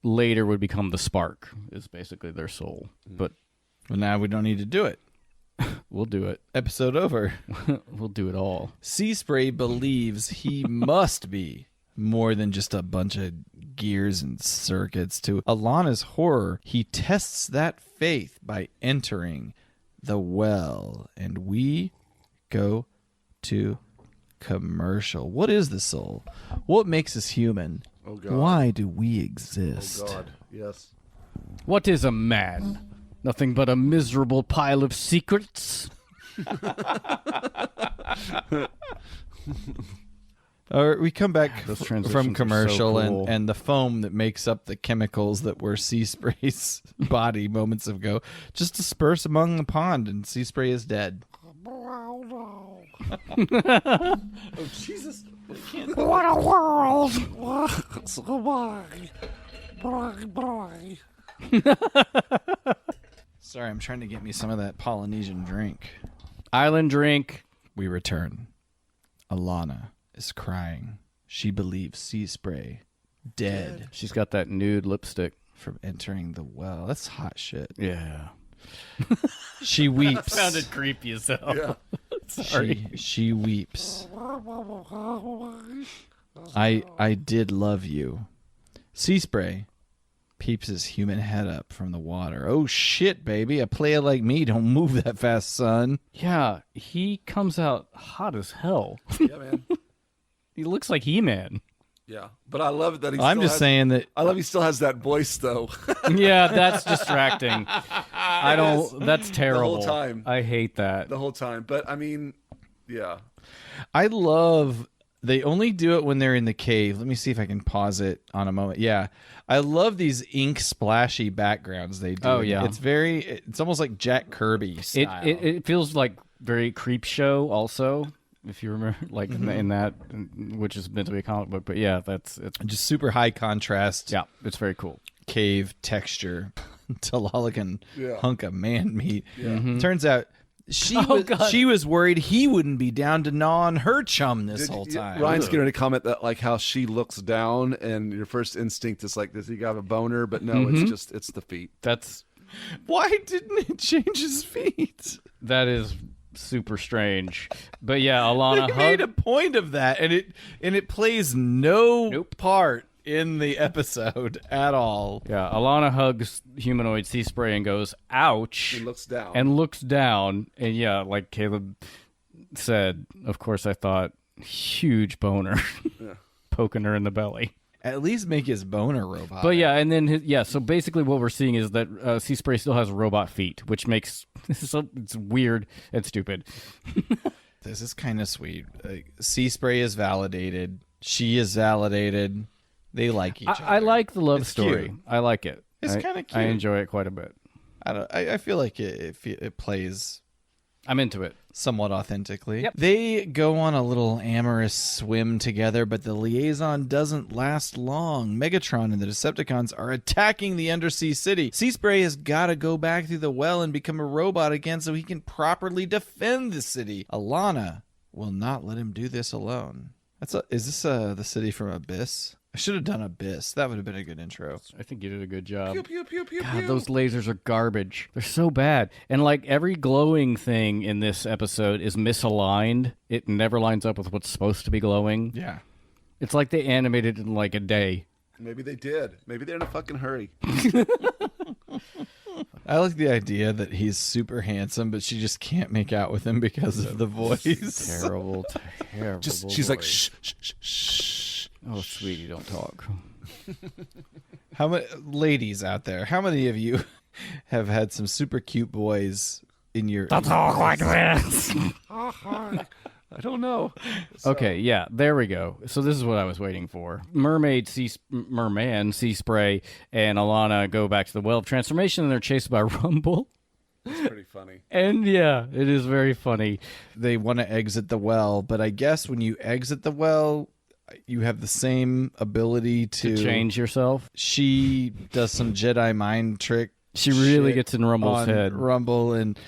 later would become the spark is basically their soul. But Well, now we don't need to do it. we'll do it. Episode over. We'll do it all. Sea Spray believes he must be more than just a bunch of gears and circuits. To Alana's horror, he tests that faith by entering the well. And we go to commercial. What is the soul? What makes us human? Oh, God. Why do we exist? Oh, God. Yes. What is a man? Nothing but a miserable pile of secrets. We come back Those transitions from are commercial so cool. and the foam that makes up the chemicals that were Sea Spray's body moments ago just disperse among the pond, and Sea Spray is dead. Oh, Jesus. what a world! Sorry, I'm trying to get me some of that Polynesian drink. Island drink. We return. Alana is crying. She believes Sea Spray dead She's got that nude lipstick. from entering the well. That's hot shit. Yeah. She weeps. Sounded creepy as hell. Yeah. Sorry. She weeps. I did love you. Sea Spray peeps his human head up from the water. Oh shit, baby. A player like me don't move that fast, son. Yeah, he comes out hot as hell. Yeah, man. He looks like He-Man. Yeah. But I love that he I'm still just has, saying that I love he still has that voice, though. Yeah, that's distracting. I don't. That's terrible. time. I hate that. the whole time. But, I mean, yeah. I love they only do it when they're in the cave. Let me see if I can pause it on a moment. Yeah. I love these ink splashy backgrounds they do. Oh, yeah. It's almost like Jack Kirby style. It feels like very creep show also. If you remember, like in that, which is meant to be a comic book, but yeah, it's just super high contrast. yeah, it's very cool. Cave texture. Talalican Yeah. hunk of man meat. Mm-hmm. Turns out she God. she was worried he wouldn't be down to gnaw on her chum this whole time. Ryan's getting ready to comment that, like, how she looks down, and your first instinct is like, does he have a boner? But no, it's the feet. That's Why didn't it change his feet? that is super strange. But yeah, Alana They made a hug. point of that, and it plays no part in the episode at all. Yeah, Alana hugs humanoid Sea Spray and goes, "Ouch!" He looks down. And yeah, like Caleb said, of course I thought huge boner poking her in the belly. At least make his boner robot. But yeah, and then so basically what we're seeing is that Sea Spray still has robot feet, which makes it's weird and stupid. This is kind of sweet. Sea Spray is validated. She is validated. They like each other. I like the love It's story. cute. I like it. It's kinda cute. I enjoy it quite a bit. I feel like it plays I'm into it. somewhat authentically. Yep. They go on a little amorous swim together, but the liaison doesn't last long. Megatron and the Decepticons are attacking the undersea city. Sea Spray has got to go back through the well and become a robot again so he can properly defend the city. Alana will not let him do this alone. Is this the city from Abyss? I should have done Abyss. That would have been a good intro. I think you did a good job. Pew, pew, pew, pew, God, pew. those lasers are garbage. They're so bad. And like every glowing thing in this episode is misaligned. It never lines up with what's supposed to be glowing. Yeah. It's like they animated it in like a day. Maybe they did. Maybe they're in a fucking hurry. I like the idea that he's super handsome, but she just can't make out with him because of the voice. Terrible, terrible. She's like, voice. shh, shh, shh, shh. Oh, sweetie, don't talk. How many ladies out there? How many of you have had some super cute boys in your? Don't talk like this. I don't know. Okay, yeah, there we go. So this is what I was waiting for. Merman, Sea Spray, and Alana go back to the well of transformation, and they're chased by Rumble. It's pretty funny. And yeah, it is very funny. They want to exit the well, but I guess when you exit the well, you have the same ability to Change yourself. She does some Jedi mind trick. She really shit gets in Rumble's on head. Rumble and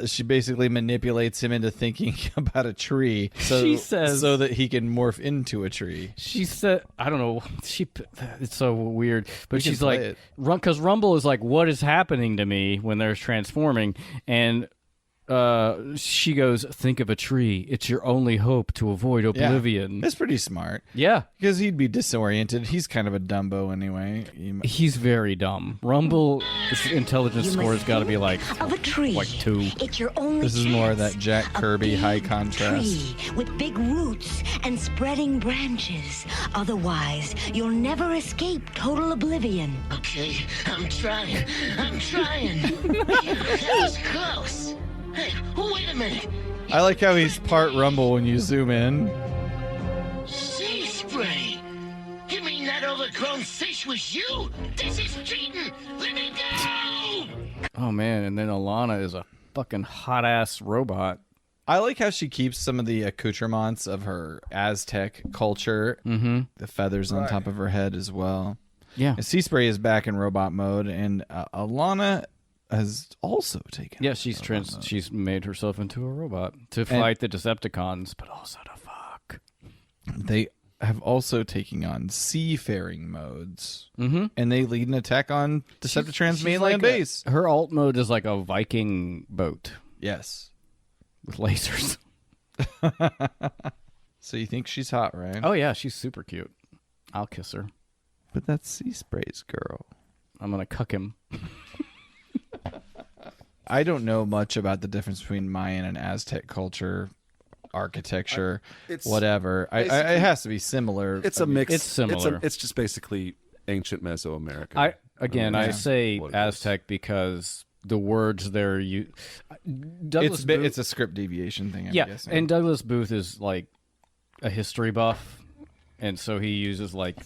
she basically manipulates him into thinking about a tree. So, She says- so that he can morph into a tree. She said, I don't know. It's so weird. But We can she's play like, it. because Rumble is like, what is happening to me when they're transforming? And she goes, think of a tree. It's your only hope to avoid oblivion. It's pretty smart Yeah. because he'd be disoriented. He's kind of a Dumbo anyway. He's very dumb. Rumble, his intelligence score has got to be like of a tree. like 2. It's your only This is more of chance. that Jack A Kirby big high contrast. tree with big roots and spreading branches. Otherwise, you'll never escape total oblivion. Okay, I'm trying. That was close. Hey, wait a minute. I like how he's part Rumble when you zoom in. Sea Spray. You mean that overgrown fish was you? This is cheating. Let me go. Oh, man. And then Alana is a fucking hot-ass robot. I like how she keeps some of the accoutrements of her Aztec culture. Mm-hmm. The feathers on top of her head as well. Yeah. And Sea Spray is back in robot mode, and Alana has also taken. Yeah, she's made herself into a robot to fight the Decepticons, but also to fuck. They have also taken on seafaring modes, Mm-hmm. and they lead an attack on Deceptitran's mainland base. Her alt mode is like a Viking boat Yes. with lasers. So you think she's hot, right? Oh yeah, she's super cute. I'll kiss her. But that's Sea Spray's girl. I'm gonna cuck him. I don't know much about the difference between Mayan and Aztec culture, architecture, whatever. It has to be similar. It's a mix. It's similar. It's just basically ancient Mesoamerica. I say what it is. Aztec because the words they're It's a script deviation thing, I'm guessing. and Douglas Booth is like a history buff, and so he uses like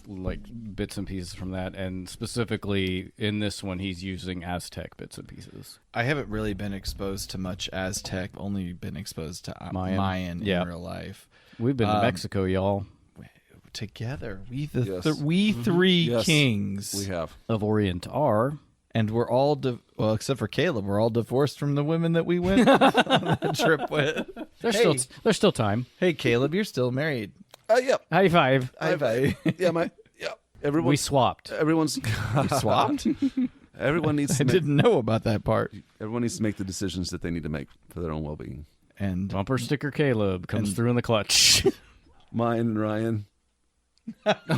bits and pieces from that, and specifically in this one he's using Aztec bits and pieces. I haven't really been exposed to much Aztec. Only been exposed to Mayan. in Yeah. real life. We've been to Mexico, y'all, Together, we Yes. three Yes. kings. We have. of Orient are. And we're all, well, except for Caleb, we're all divorced from the women that we went on that trip with. There's still time. Hey, Caleb, you're still married. Yeah. High five. Yeah. Everyone. We swapped. Everyone's Swapped? Everyone needs. I To make, didn't know about that part. everyone needs to make the decisions that they need to make for their own well-being. And Bumper sticker Caleb comes through in the clutch. Mine and Ryan.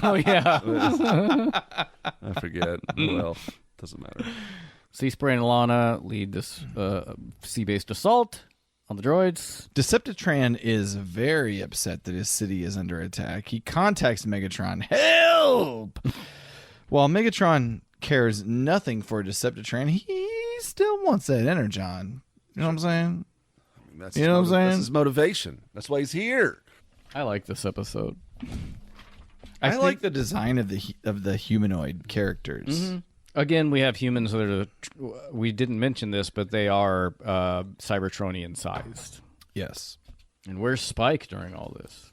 Oh, yeah. I forget. Well, doesn't matter. Spray and Alana lead this sea-based assault on the droids. Deceptitran is very upset that his city is under attack. He contacts Megatron. Help! While Megatron cares nothing for Deceptitran, he still wants that energon. You know what I'm saying? That's You know what I'm saying? That's his motivation. That's why he's here. I like this episode. I like the design of the humanoid characters. Mm-hmm. Again, we have humans that are. We didn't mention this, but they are Cybertronian sized. Yes. And where's Spike during all this?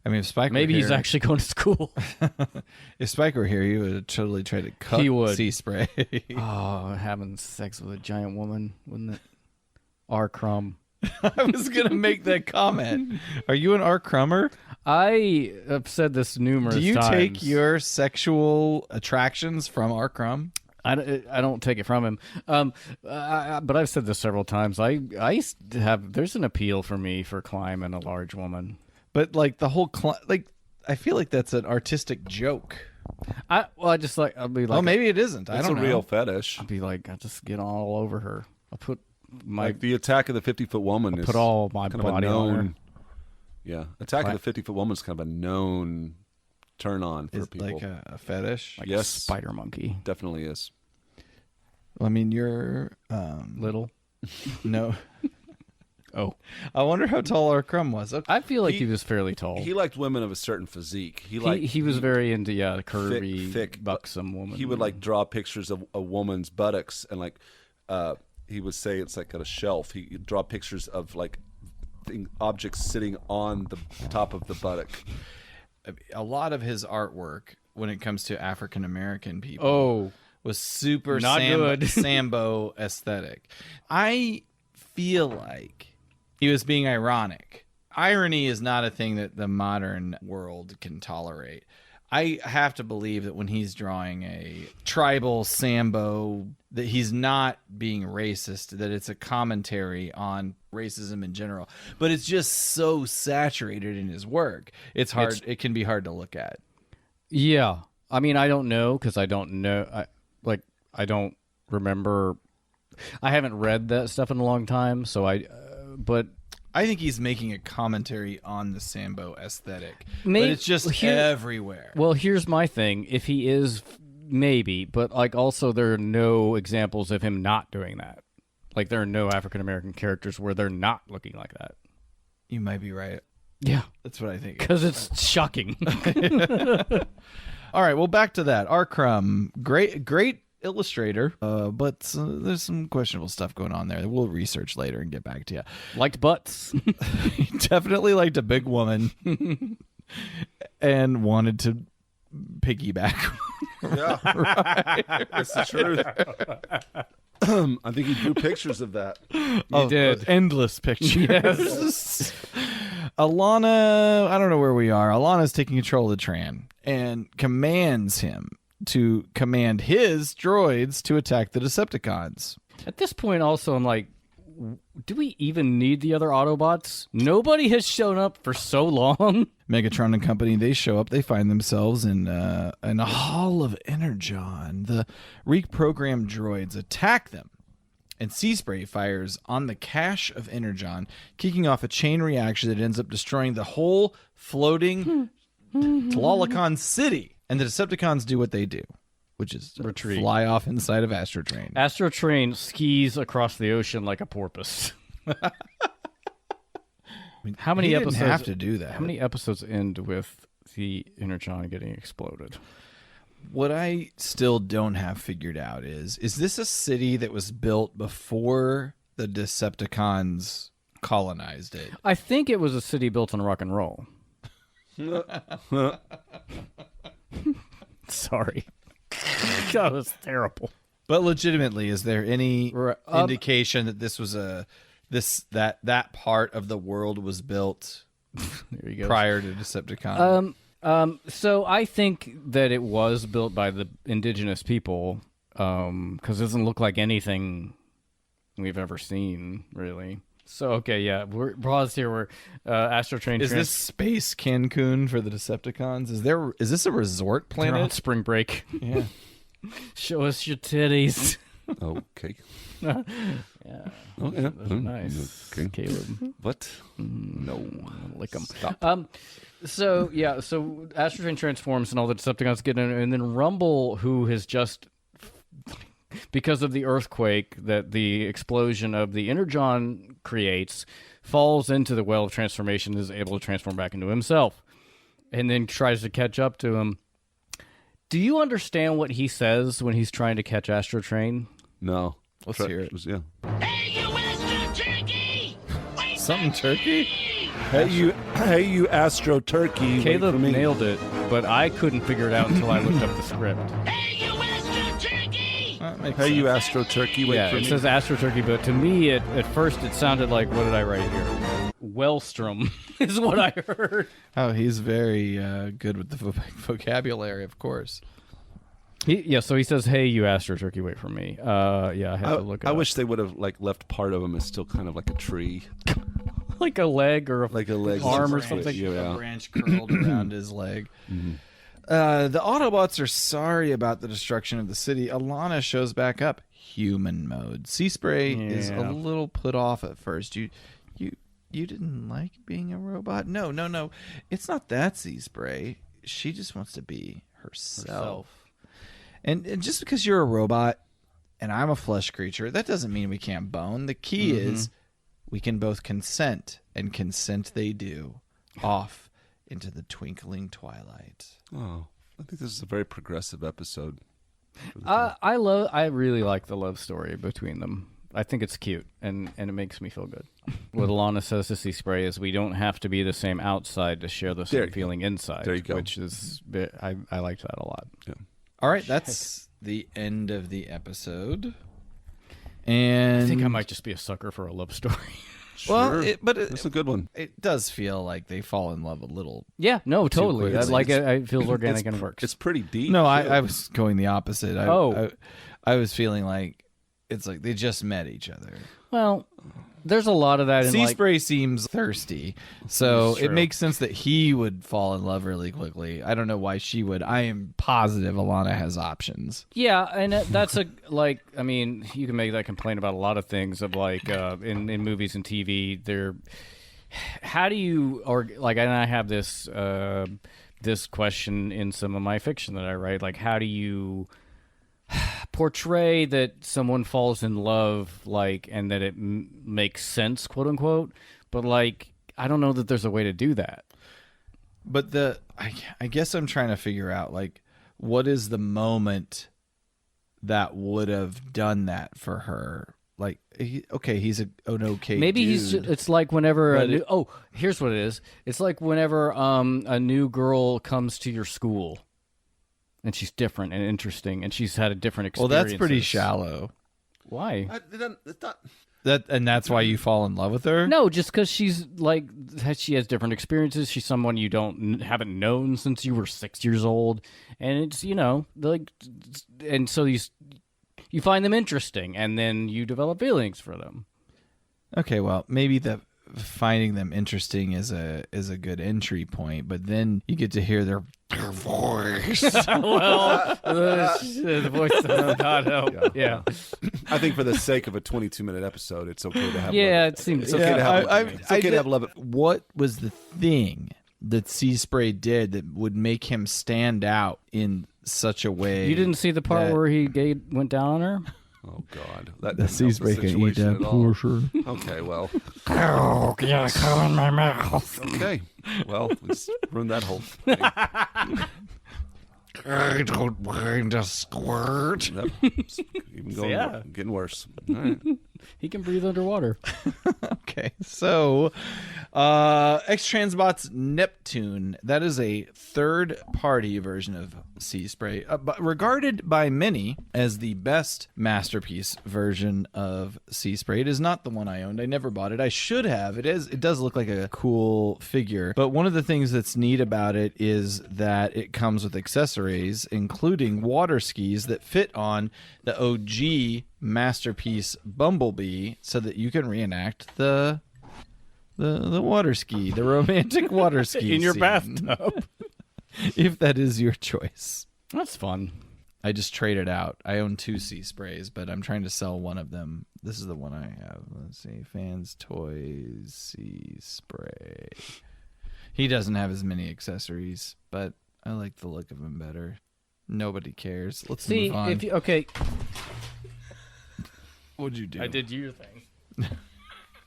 I mean, if Spike Maybe were he's here, actually going to school. if Spike were here, he would totally try to cut He would. Sea Spray. Oh, having sex with a giant woman, wouldn't it? R. Crumb. I was going to make that comment. Are you an R. Crummer? I have said this numerous times. Do you take your sexual attractions from R. Crumb? I don't take it from him. But I've said this several times. I used to have. There's an appeal for me for climbing a large woman. But like the whole I feel like that's an artistic joke. I just like. I'll be like. Oh, maybe it isn't. I It's don't a know. real fetish. I'll be like. I just get all over her. I'll put my Like the Attack of the 50-Foot Woman is put all my kind of a body on her. known. Yeah, Attack of the 50-Foot Woman is kind of a known turn on for It's people. like a fetish. Like Yes. a spider monkey. Definitely is. Well, I mean, you're Little. no. Oh, I wonder how tall R. Crumb was. Okay. I feel like he was fairly tall. He liked women of a certain physique. He was very into the curvy, thick, buxom woman. He would like draw pictures of a woman's buttocks and like he would say it's like on a shelf. He'd draw pictures of like objects sitting on the top of the buttock. A lot of his artwork, when it comes to African American people, Oh, was super Not good. Sambo aesthetic. I feel like he was being ironic. Irony is not a thing that the modern world can tolerate. I have to believe that when he's drawing a tribal Sambo, that he's not being racist, that it's a commentary on racism in general. But it's just so saturated in his work. It's hard. It can be hard to look at. yeah. I mean, I don't know because I don't know. I don't remember. I haven't read that stuff in a long time, so but I think he's making a commentary on the Sambo aesthetic. But Maybe- it's just here- everywhere. well, here's my thing. If he is, maybe, but like also there are no examples of him not doing that. Like there are no African American characters where they're not looking like that. You might be right. Yeah, That's what I think. because it's shocking. All right, well, back to that. R. Crumb, great illustrator, but there's some questionable stuff going on there that we'll research later and get back to you. Liked butts. He definitely liked a big woman and wanted to piggyback. Yeah, that's the truth. I think he drew pictures of that. He did. Endless pictures. Yes. Alana, I don't know where we are. Alana's taking control of the Tran and commands him to command his droids to attack the Decepticons. At this point, also, I'm like, do we even need the other Autobots? Nobody has shown up for so long. Megatron and company, they show up. They find themselves in a hall of energon. The reprogrammed droids attack them, and Sea Spray fires on the cache of energon, kicking off a chain reaction that ends up destroying the whole floating Tlalacon city. And the Decepticons do what they do, which is Retreat. Fly off inside of astro-turkeys. Astro-Train skis across the ocean like a porpoise. How many He episodes didn't have to do that. How many episodes end with the energon getting exploded? What I still don't have figured out is this a city that was built before the Decepticons colonized it? I think it was a city built on rock and roll. Sorry. That was terrible. But legitimately, is there any Right, indication that this was that part of the world was built There you go. prior to Decepticon? So I think that it was built by the indigenous people, because it doesn't look like anything we've ever seen, really. So okay, yeah, we're paused here. We're Astrotrain. Is this space Cancun for the Decepticons? Is this a resort They're on planet? spring break? Yeah. Show us your titties. Okay. Yeah, Oh, yeah. nice, Okay. Caleb. What? No. Lick 'em. Stop. So Astrotrain transforms and all the Decepticons get in, and then Rumble, who has just, because of the earthquake that the explosion of the Energon creates, falls into the well of transformation and is able to transform back into himself, and then tries to catch up to him. Do you understand what he says when he's trying to catch Astrotrain? No. Let's hear it. Yeah. Hey, you astro-turkey! Wait Something turkey? Hey, you astro-turkey. Caleb nailed it, but I couldn't figure it out until I looked up the script. Hey, you astro-turkey! Hey, you astro-turkey. Wait Yeah, for it me. says Astro-turkey, but to me, at first, it sounded like, what did I write here? Wellstrom is what I heard. Oh, he's very good with the vocabulary, of course. So he says, "Hey, you Astro-turkey, wait for me." I had to look. I wish they would have left part of him as still kind of like a tree, like a leg or a like a leg, arm or branch. something. Yeah. A branch curled around his leg. The Autobots are sorry about the destruction of the city. Alana shows back up, human mode. Sea Spray is a Yeah. little put off at first. You didn't like being a robot? No. It's not that, Sea Spray. She just wants to be herself. And just because you're a robot and I'm a flesh creature, that doesn't mean we can't bone. The key is we can both consent, and consent they do, off into the twinkling twilight. Oh, I think this is a very progressive episode. I really like the love story between them. I think it's cute, and it makes me feel good. What Alana says to Sea Spray is, we don't have to be the same outside to share the There same you feeling inside. There you go. Which is, I liked that a lot. Yeah. All right, that's the end of the episode. And I think I might just be a sucker for a love story. Sure. Well, That's a good one. it does feel like they fall in love a little. Yeah, no, totally. quickly. Like it feels organic and works. It's pretty deep. No, too. I was going the opposite. I was feeling like it's like they just met each other. Well, there's a lot of that in Sea like Spray seems thirsty, so That's it true. makes sense that he would fall in love really quickly. I don't know why she would. I am positive Alana has options. Yeah, and that's I mean, you can make that complaint about a lot of things of like in movies and TV. How do you and I have this this question in some of my fiction that I write. Like, how do you portray that someone falls in love, and that it makes sense, quote unquote? But I don't know that there's a way to do that. But I guess I'm trying to figure out what is the moment that would have done that for her. He's an okay Maybe dude. it's like whenever But here's what it is. It's like whenever a new girl comes to your school, and she's different and interesting, and she's had a different experience. Well, that's pretty shallow. Why? That's why you fall in love with her? No, just because she's she has different experiences. She's someone you haven't known since you were 6 years old, and it's and so you find them interesting, and then you develop feelings for them. Okay, well, maybe the finding them interesting is a good entry point, but then you get to hear their voice. Well, the voice does not help. Yeah. I think for the sake of a 22-minute episode, it's okay to have. Yeah, love. it seems. It's okay to have. It's okay to have love. What was the thing that Sea Spray did that would make him stand out in such a way? You didn't see the part that- where he went down on her? Oh God, that The didn't Sea help Spray can eat situation that at all. portion. Okay, well. Oh, yeah, come in my mouth. Okay, well, let's ruin that whole thing. I don't mind a squirt. Yep. It's even going, Yeah. getting worse. All right. He can breathe underwater. Okay, so X-Transbot's Neptune, that is a third-party version of Sea Spray, but regarded by many as the best masterpiece version of Sea Spray. It is not the one I owned. I never bought it. I should have. It does look like a cool figure, but one of the things that's neat about it is that it comes with accessories, including water skis that fit on the OG masterpiece Bumblebee so that you can reenact the water ski, the romantic water ski In your scene, bathtub. if that is your choice. That's fun. I just traded out. I own 2 sea sprays, but I'm trying to sell one of them. This is the one I have. Let's see. Fans, toys, sea spray. He doesn't have as many accessories, but I like the look of him better. Nobody cares. Let's move on. Okay. What'd you do? I did your thing.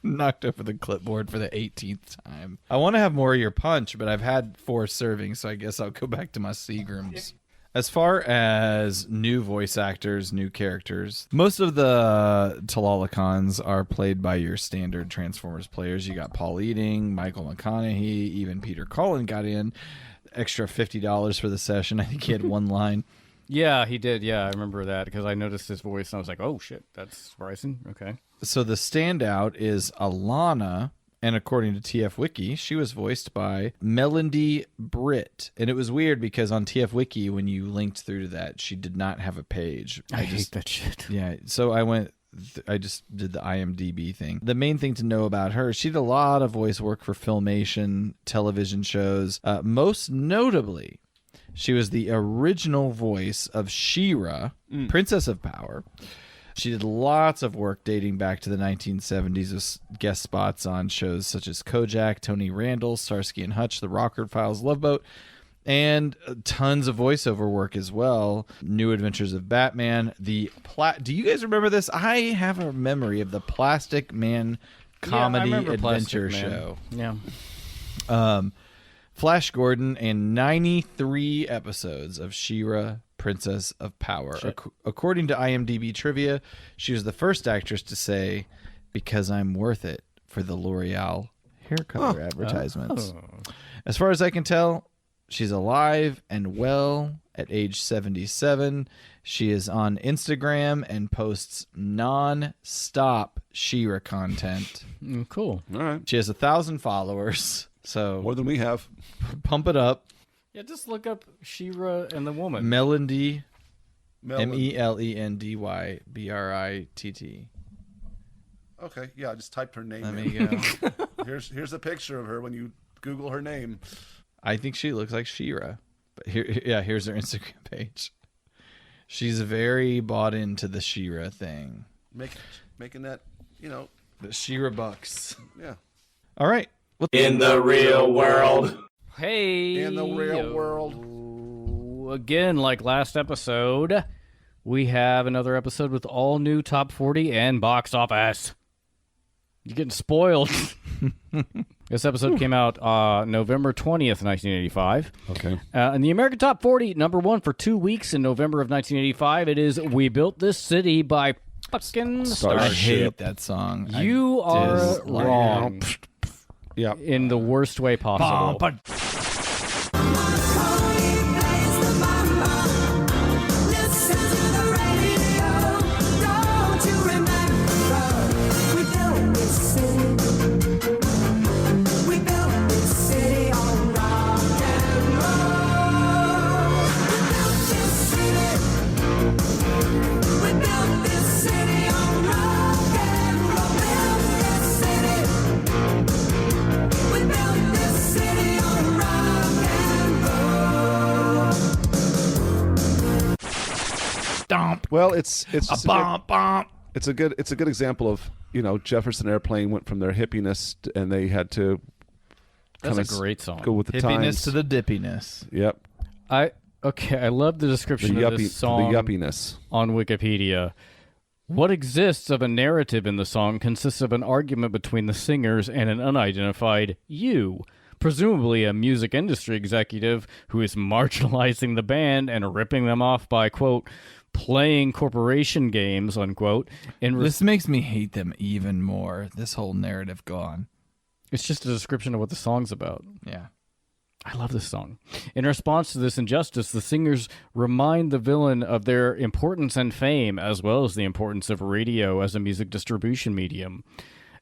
Knocked over the clipboard for the 18th time. I want to have more of your punch, but I've had 4 servings, so I guess I'll go back to my Seagrams. As far as new voice actors, new characters, most of the Talalicons are played by your standard Transformers players. You got Paul Eating, Michael McConaughey, even Peter Cullen got in. Extra $50 for the session. I think he had one line. Yeah, he did. Yeah, I remember that because I noticed his voice and I was like, oh, shit, that's Bryson. Okay. So the standout is Alana, and according to TF Wiki, she was voiced by Melody Britt. And it was weird because on TF Wiki, when you linked through to that, she did not have a page. I hate that shit. Yeah, so I just did the IMDb thing. The main thing to know about her, she did a lot of voice work for Filmation, television shows. Most notably, she was the original voice of She-Ra, Princess of Power. She did lots of work dating back to the 1970s with guest spots on shows such as Kojak, Tony Randall, Starsky and Hutch, The Rockford Files, Love Boat, and tons of voiceover work as well. New Adventures of Batman. Do you guys remember this? I have a memory of the Plastic Man comedy adventure show. Yeah. Flash Gordon and 93 episodes of She-Ra, Princess of Power. According to IMDb trivia, she was the first actress to say, "Because I'm worth it," for the L'Oreal hair color advertisements. As far as I can tell, she's alive and well at age 77. She is on Instagram and posts non-stop She-Ra content. Cool. All right. She has 1,000 followers, so More than we have. pump it up. Yeah, just look up She-Ra and the woman. Melody, Melon. Melendybritt. Okay, yeah, I just typed her name There in. you go. Here's a picture of her when you Google her name. I think she looks like She-Ra. But here's her Instagram page. She's very bought into the She-Ra thing. Making that, The She-Ra bucks. yeah. All right. Well, In the real world. Hey. In the real world. Again, like last episode, we have another episode with all new top 40 and box office. You're getting spoiled. This episode came out November 20th, 1985. Okay. In the American Top 40, number 1 for 2 weeks in November of 1985, it is We Built This City by fucking I Starship. hate that song. You are wrong. Yeah. In the worst way possible. Well, it's just It's a good example of Jefferson Airplane went from their hippiness and they had to That's kinda a great song. go with the hippiness times. to the dippiness. Yep. I love the description of this song the yuppiness. on Wikipedia. What exists of a narrative in the song consists of an argument between the singers and an unidentified you, presumably a music industry executive who is marginalizing the band and ripping them off by, quote, playing corporation games, unquote. This makes me hate them even more. This whole narrative gone. It's just a description of what the song's about. Yeah. I love this song. In response to this injustice, the singers remind the villain of their importance and fame, as well as the importance of radio as a music distribution medium.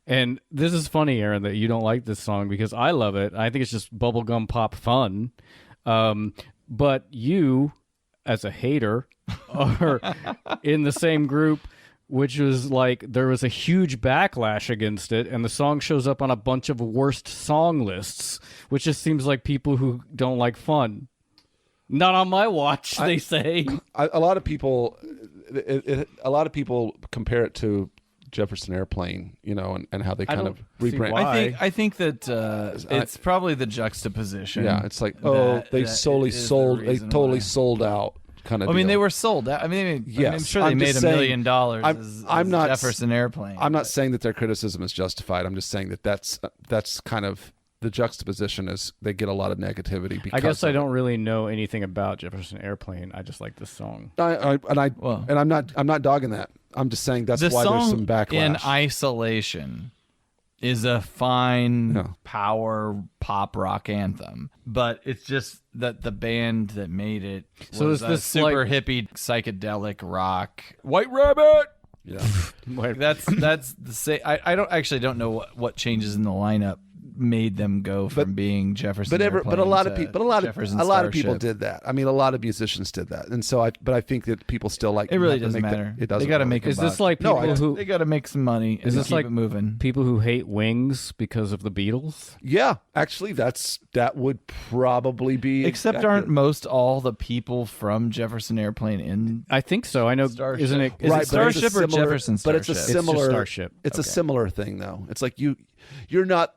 And this is funny, Aaron, that you don't like this song because I love it. I think it's just bubblegum pop fun. But you, as a hater, are in the same group which was like there was a huge backlash against it, and the song shows up on a bunch of worst song lists, which just seems like people who don't like fun. Not on my watch, they say. A lot of people compare it to Jefferson Airplane, and how they kind of rebrand. I think that it's probably the juxtaposition. Yeah, it's like they totally sold out. Kind of. I mean, deal. they were sold out. I mean, yes, I'm sure they made $1 million as Jefferson Airplane. I'm not saying that their criticism is justified. I'm just saying that that's kind of the juxtaposition is they get a lot of negativity. Because I guess I don't really know anything about Jefferson Airplane. I just like this song. I'm not dogging that. I'm just saying that's why there's some backlash. The song in isolation is a fine power pop rock anthem, but it's just that the band that made it was this super hippie psychedelic rock. White Rabbit. Yeah, that's the say. I don't know what changes in the lineup made them go from being Jefferson Airplane but a lot of people did that. I mean, a lot of musicians did that, and so I think that people still like it. Really doesn't matter. It doesn't. They got to make. Is this like people who they got to make some money? Is this keep like it moving? People who hate Wings because of the Beatles? Yeah, actually, that would probably be. Except accurate. aren't most all the people from Jefferson Airplane in? I think so. I know. Starship. Isn't it? Is it Starship or Jefferson Starship? But it's a similar. It's just Starship. It's a similar thing, though. It's like you're not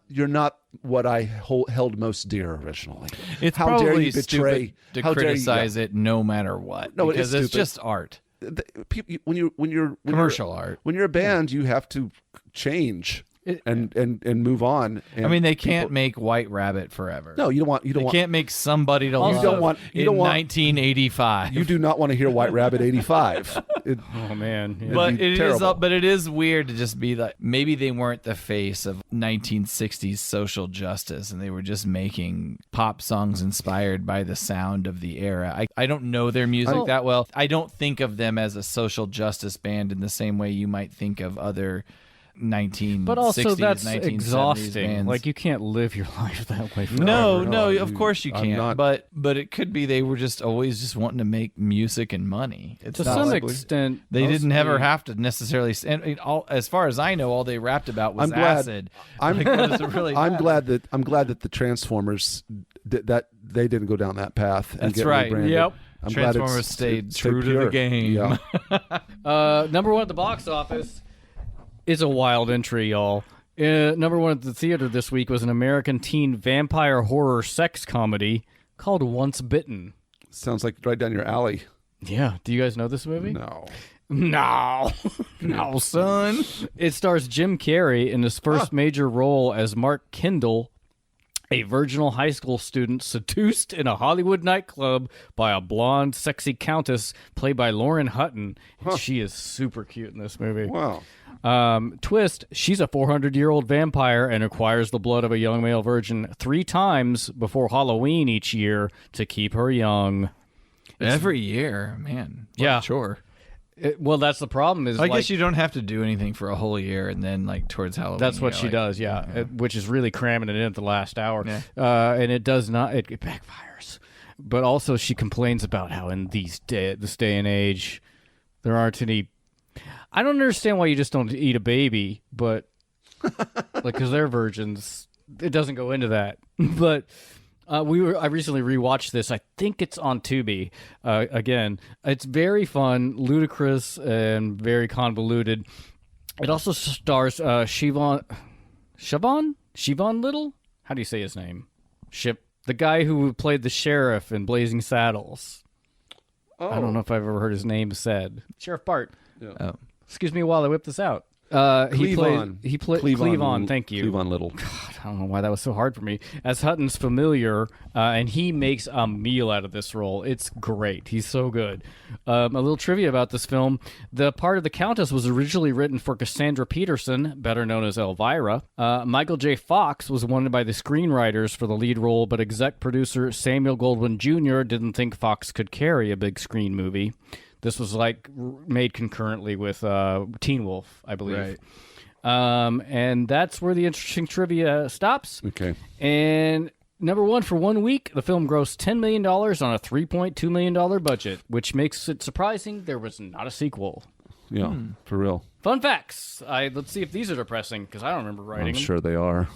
what I held most dear originally. It's how probably dare you betray, stupid to criticize it no matter what. No, because it's stupid. just art. When you're Commercial art. When you're a band, you have to change and move on. And I mean, they can't make White Rabbit forever. No, you don't want. They can't make Somebody to Love. You don't want. 1985. You do not want to hear White Rabbit 85. Oh man! Yeah. But it is weird to just be like, maybe they weren't the face of 1960s social justice, and they were just making pop songs inspired by the sound of the era. I don't know their music that well. I don't think of them as a social justice band in the same way you might think of other 1960s, but also that's 1970s exhausting. bands. Like you can't live your life that way forever. No, of course you can't. But it could be they were just always just wanting to make music and money. To some extent, they didn't ever have to necessarily. And as far as I know, all they rapped about was acid. I'm glad that the Transformers that they didn't go down that path. And That's get right. rebranded. Yep. I'm Transformers glad stayed true to pure. the game. Yeah. Number one at the box office is a wild entry, y'all. Number one at the theater this week was an American teen vampire horror sex comedy called Once Bitten. Sounds like right down your alley. Yeah. Do you guys know this movie? No. No, son. It stars Jim Carrey in his first major role as Mark Kendall, a virginal high school student seduced in a Hollywood nightclub by a blonde, sexy countess played by Lauren Hutton. And she is super cute in this movie. Wow. Twist, she's a 400-year-old vampire and requires the blood of a young male virgin 3 times before Halloween each year to keep her young. Every year, man. Yeah. Sure. Well, that's the problem. Is I guess you don't have to do anything for a whole year, and then towards Halloween. That's what she does, which is really cramming it in at the last hour. Yeah. And it does not. It backfires. But also, she complains about how in this day and age, there aren't any. I don't understand why you just don't eat a baby, but because they're virgins, it doesn't go into that. But I recently rewatched this. I think it's on Tubi. Again, it's very fun, ludicrous, and very convoluted. It also stars Siobhan Little. How do you say his name? The guy who played the sheriff in Blazing Saddles. Oh. I don't know if I've ever heard his name said. Sheriff Bart. Yeah. Oh. Excuse me while I whip this out. Cleavon. Cleavon, thank you. Cleavon Little. God, I don't know why that was so hard for me. As Hutton's familiar, and he makes a meal out of this role. It's great. He's so good. A little trivia about this film. The part of the Countess was originally written for Cassandra Peterson, better known as Elvira. Michael J. Fox was wanted by the screenwriters for the lead role, but exec producer Samuel Goldwyn Jr. didn't think Fox could carry a big screen movie. This was made concurrently with Teen Wolf, I believe. Right. And that's where the interesting trivia stops. Okay. And number one for 1 week, the film grossed $10 million on a $3.2 million budget, which makes it surprising there was not a sequel. Yeah, for real. Fun facts. Let's see if these are depressing, because I don't remember writing I'm them. sure they are.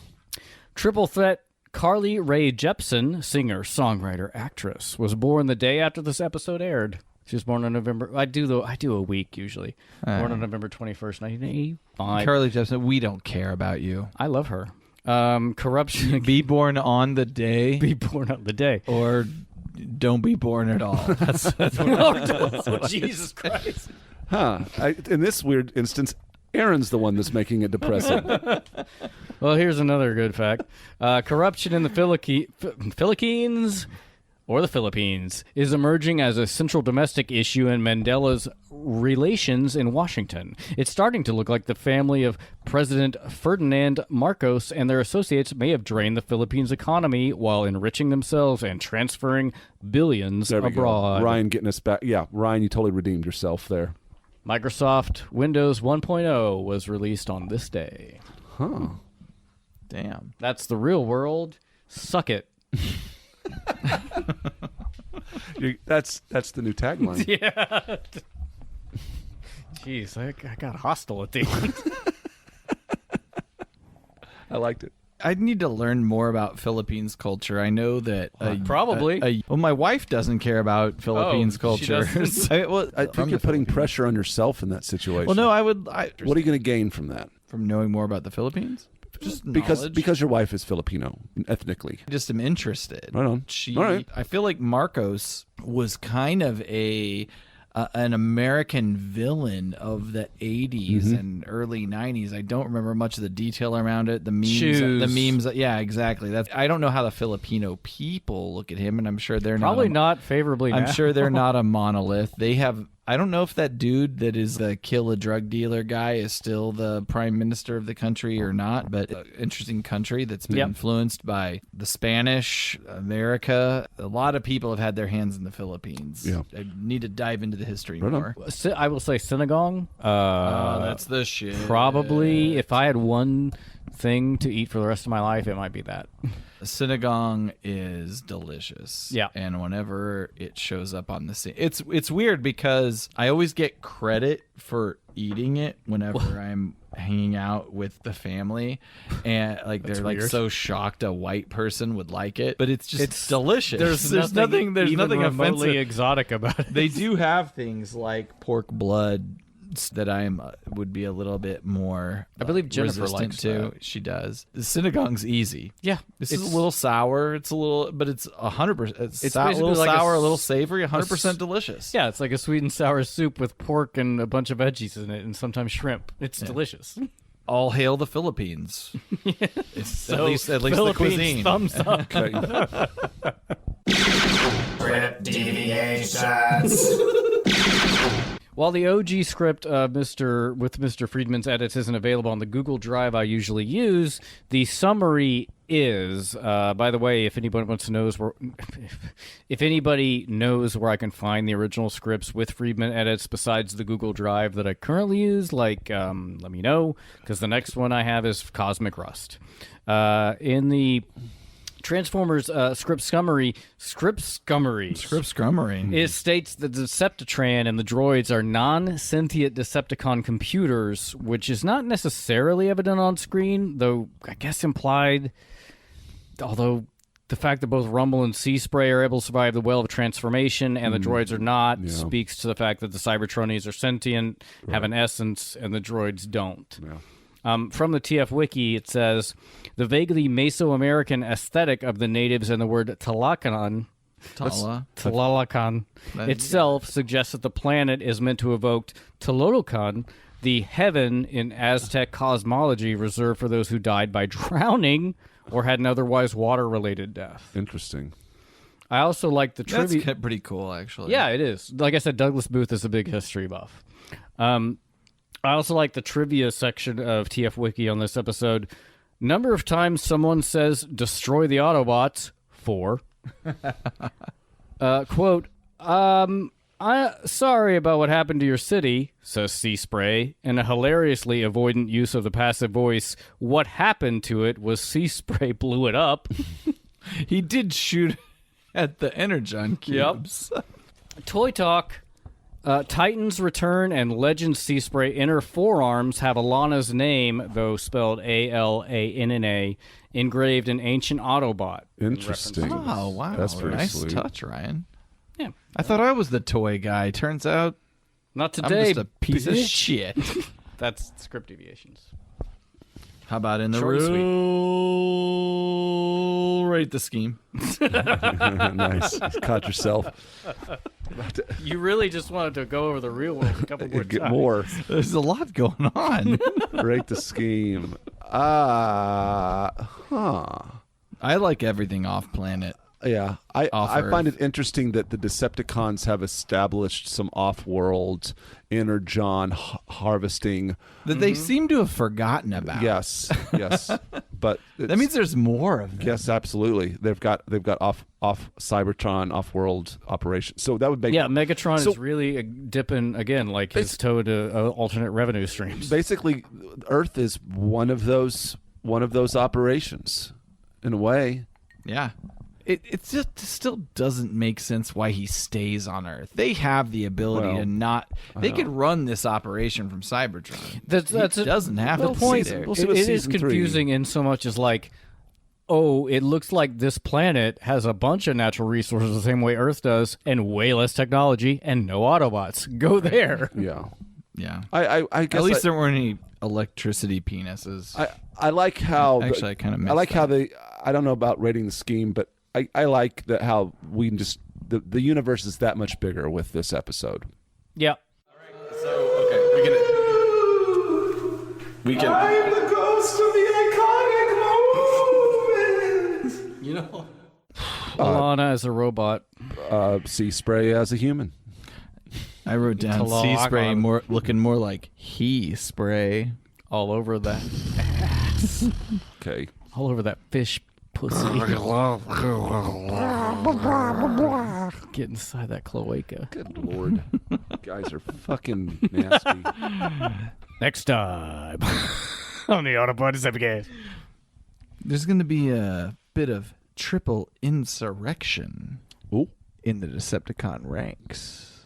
Triple threat Carly Rae Jepsen, singer, songwriter, actress, was born the day after this episode aired. She was born on November. I do a week usually. Born on November 21st, 1985. Carly Jepsen, we don't care about you. I love her. Corruption. Be born on the day. Be born on the day. Or don't be born at all. That's Oh, Jesus Christ. Huh. In this weird instance, Aaron's the one that's making it depressing. Well, here's another good fact. Corruption in the Philippines is emerging as a central domestic issue in Mandela's relations in Washington. It's starting to look like the family of President Ferdinand Marcos and their associates may have drained the Philippines' economy while enriching themselves and transferring billions There we abroad. go. Ryan getting us back. Yeah, Ryan, you totally redeemed yourself there. Microsoft Windows 1.0 was released on this day. Huh. Damn. That's the real world. Suck it. That's the new tagline. Yeah. Jeez, I got hostile at the end. I liked it. I need to learn more about Philippines culture. I know that Probably. well, my wife doesn't care about Philippines she culture. doesn't? I think you're putting pressure on yourself in that situation. Well, no, What are you going to gain from that? from knowing more about the Philippines. Just Because knowledge. your wife is Filipino ethnically. I just am interested. Right on. All right. I feel like Marcos was kind of an American villain of the 80s and early 90s. I don't remember much of the detail around it. The memes. Yeah, exactly. I don't know how the Filipino people look at him, and I'm sure they're Probably not favorably. I'm now. sure they're not a monolith. They have. I don't know if that dude that is the kill a drug dealer guy is still the prime minister of the country or not, but interesting country that's been influenced by the Spanish, America. A lot of people have had their hands in the Philippines. Yeah. I need to dive into the history Right on. more. I will say Sinigang. That's the shit. Probably, if I had one thing to eat for the rest of my life, it might be that. Sinigang is delicious. Yeah. And whenever it shows up on the scene, it's weird because I always get credit for eating it whenever I'm hanging out with the family, and like they're like weird. so shocked a white person would like it, but it's delicious. There's nothing remotely offensive. exotic about it. They do have things like pork blood that I would be a little bit more. I believe Jennifer resistant likes to. that. She does. The Sinagong's easy. Yeah, This is a little sour. It's a little, but it's 100%. It's a basically little like sour, a little savory, 100% delicious. Yeah, it's like a sweet and sour soup with pork and a bunch of veggies in it, and sometimes shrimp. It's delicious. All hail the Philippines. It's at least the Philippines, cuisine. thumbs up. Script deviations. While the OG script with Mr. Friedman's edits isn't available on the Google Drive I usually use, the summary is. By the way, if anybody knows where I can find the original scripts with Friedman edits besides the Google Drive that I currently use, let me know, because the next one I have is Cosmic Rust. In the Transformers script summary, it states that the Deceptitran and the droids are non-sentient Decepticon computers, which is not necessarily evident on screen, though I guess implied. Although the fact that both Rumble and Sea Spray are able to survive the well of transformation and the droids are not speaks to the fact that the Cybertronians are sentient, have an essence, and the droids don't. Yeah. From the TF Wiki, it says, the vaguely Mesoamerican aesthetic of the natives and the word Tlacan itself suggests that the planet is meant to evoke Tlalocan, the heaven in Aztec cosmology reserved for those who died by drowning or had an otherwise water-related death. Interesting. I also like the trivia. That's pretty cool, actually. Yeah, it is. Like I said, Douglas Booth is a big history buff. I also like the trivia section of TF Wiki on this episode. Number of times someone says, destroy the Autobots, 4. Quote, sorry about what happened to your city, says Sea Spray, in a hilariously avoidant use of the passive voice. What happened to it was Sea Spray blew it up. He did shoot at the Energon cubes. Toy Talk Titans return and Legend Sea Spray inner forearms have Alana's name, though spelled Alanna, engraved in ancient Autobot. Interesting. Oh, wow. That's pretty nice sweet. touch, Ryan. Yeah. I thought I was the toy guy. Turns out Not I'm today, just a piece of bitch. shit. That's script deviations. How about in the Short and sweet. rule? Rate the scheme. Nice. Caught yourself. You really just wanted to go over the real world a couple more Get times. more. There's a lot going on. Rate the scheme. I like everything off planet. Yeah, I Off-Earth. find it interesting that the Decepticons have established some off-world energon harvesting. That they seem to have forgotten about. Yes, but That means there's more of them. yes, absolutely. They've got off Cybertron off-world operations. So that would make Megatron So- is really dipping again, like his toe to alternate revenue streams. basically Earth is one of those operations in a way. Yeah. It just still doesn't make sense why he stays on Earth. They have the ability Well, to not. They could run this operation from Cybertron. That's He doesn't have the to point. stay there. We'll see what It is season 3. confusing in so much as like, oh, it looks like this planet has a bunch of natural resources the same way Earth does, and way less technology and no Autobots. Go there. Yeah, Yeah. I guess At least there weren't any electricity penises. I like how Actually, I kind of I like how they. I don't know about rating the scheme, but I like that how we just the universe is that much bigger with this episode. Yeah. So okay, we can. I'm the ghost of the iconic moment. You know, Alana as a robot. Sea Spray as a human. I wrote down sea spray looking more like he spray. All over that ass. Okay. All over that fish pussy. Get inside that cloaca. Good lord. Guys are fucking nasty. Next time on the Autopod Decepticast. There's going to be a bit of triple insurrection Ooh. in the Decepticon ranks.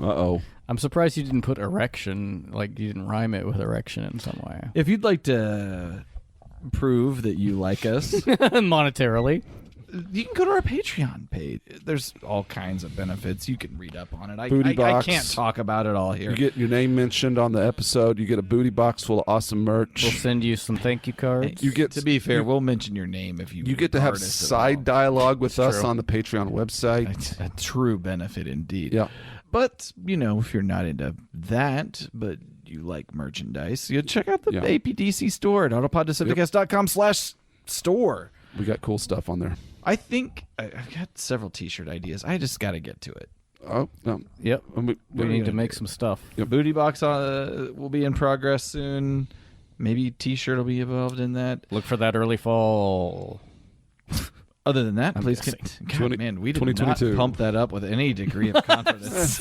Uh-oh. I'm surprised you didn't put erection, like you didn't rhyme it with erection in some way. If you'd like to prove that you like us, Monetarily. you can go to our Patreon page. There's all kinds of benefits. You can read up on it. I Booty box. can't talk about it all here. You get your name mentioned on the episode. You get a booty box full of awesome merch. We'll send you some thank you cards. You get to be fair, we'll mention your name if you. You get to have regard us at side all. dialogue with us true. on the Patreon website. It's a true benefit indeed. Yeah. But, if you're not into that, but you like merchandise, you check out the Yeah. APDC store at autopoddecepticast.com/store. We got cool stuff on there. I think I've got several t-shirt ideas. I just got to get to it. Oh, no. Yep. We We need to make some stuff. The booty box will be in progress soon. Maybe t-shirt will be involved in that. Look for that early fall. Other than that, please, guessing. God, man, we did not 2022. pump that up with any degree of confidence.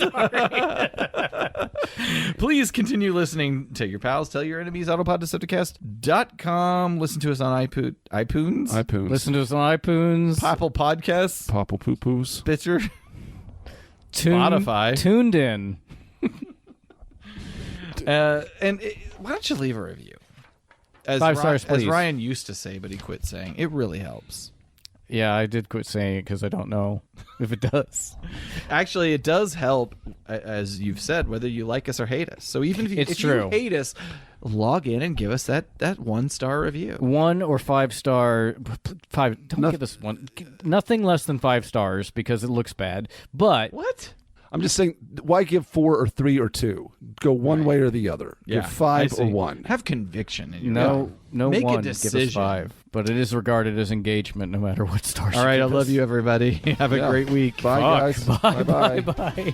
Please continue listening. Tell your pals, tell your enemies. AutopoddDecepticast.com. Listen to us on iTunes, iTunes. Listen to us on iTunes. Apple Podcasts, Popple poo poos. Stitcher, Spotify. Tuned in. Why don't you leave a review? As 5 stars, As please. Ryan used to say, but he quit saying. It really helps. Yeah, I did quit saying it because I don't know if it does. Actually, it does help, as you've said, whether you like us or hate us. So even if It's you true. hate us, log in and give us that 1-star review. 1 or 5 star. 5. Don't give us one. Nothing less than 5 stars because it looks bad. But What? I'm just saying, why give 4 or 3 or 2? Go one way or the other. Yeah, Give 5 I or see. 1. Have conviction in your no Make a one give us decision. 5. But it is regarded as engagement no matter what stars. All right, you I give love us. you, everybody. Have a Yeah. great week. Bye, Fuck. guys. Bye. Bye-bye. Bye.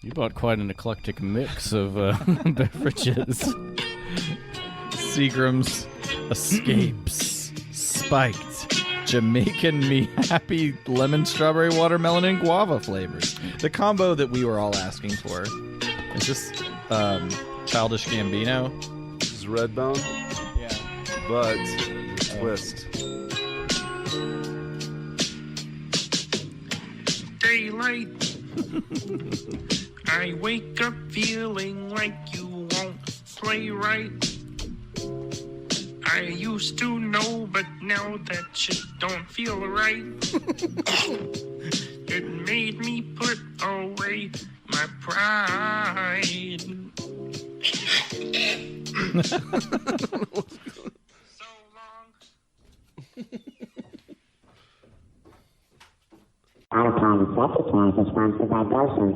You bought quite an eclectic mix of beverages. Seagram's Escapes Spiked Jamaican Me Happy lemon, strawberry, watermelon, and guava flavors. The combo that we were all asking for. Is this Childish Gambino? This is Redbone, Yeah. but twist. Daylight. I wake up feeling like you won't play right. I used to know, but now that shit don't feel right. It made me put away my pride. So long. Autopod Decepticast is sponsored by Bezos.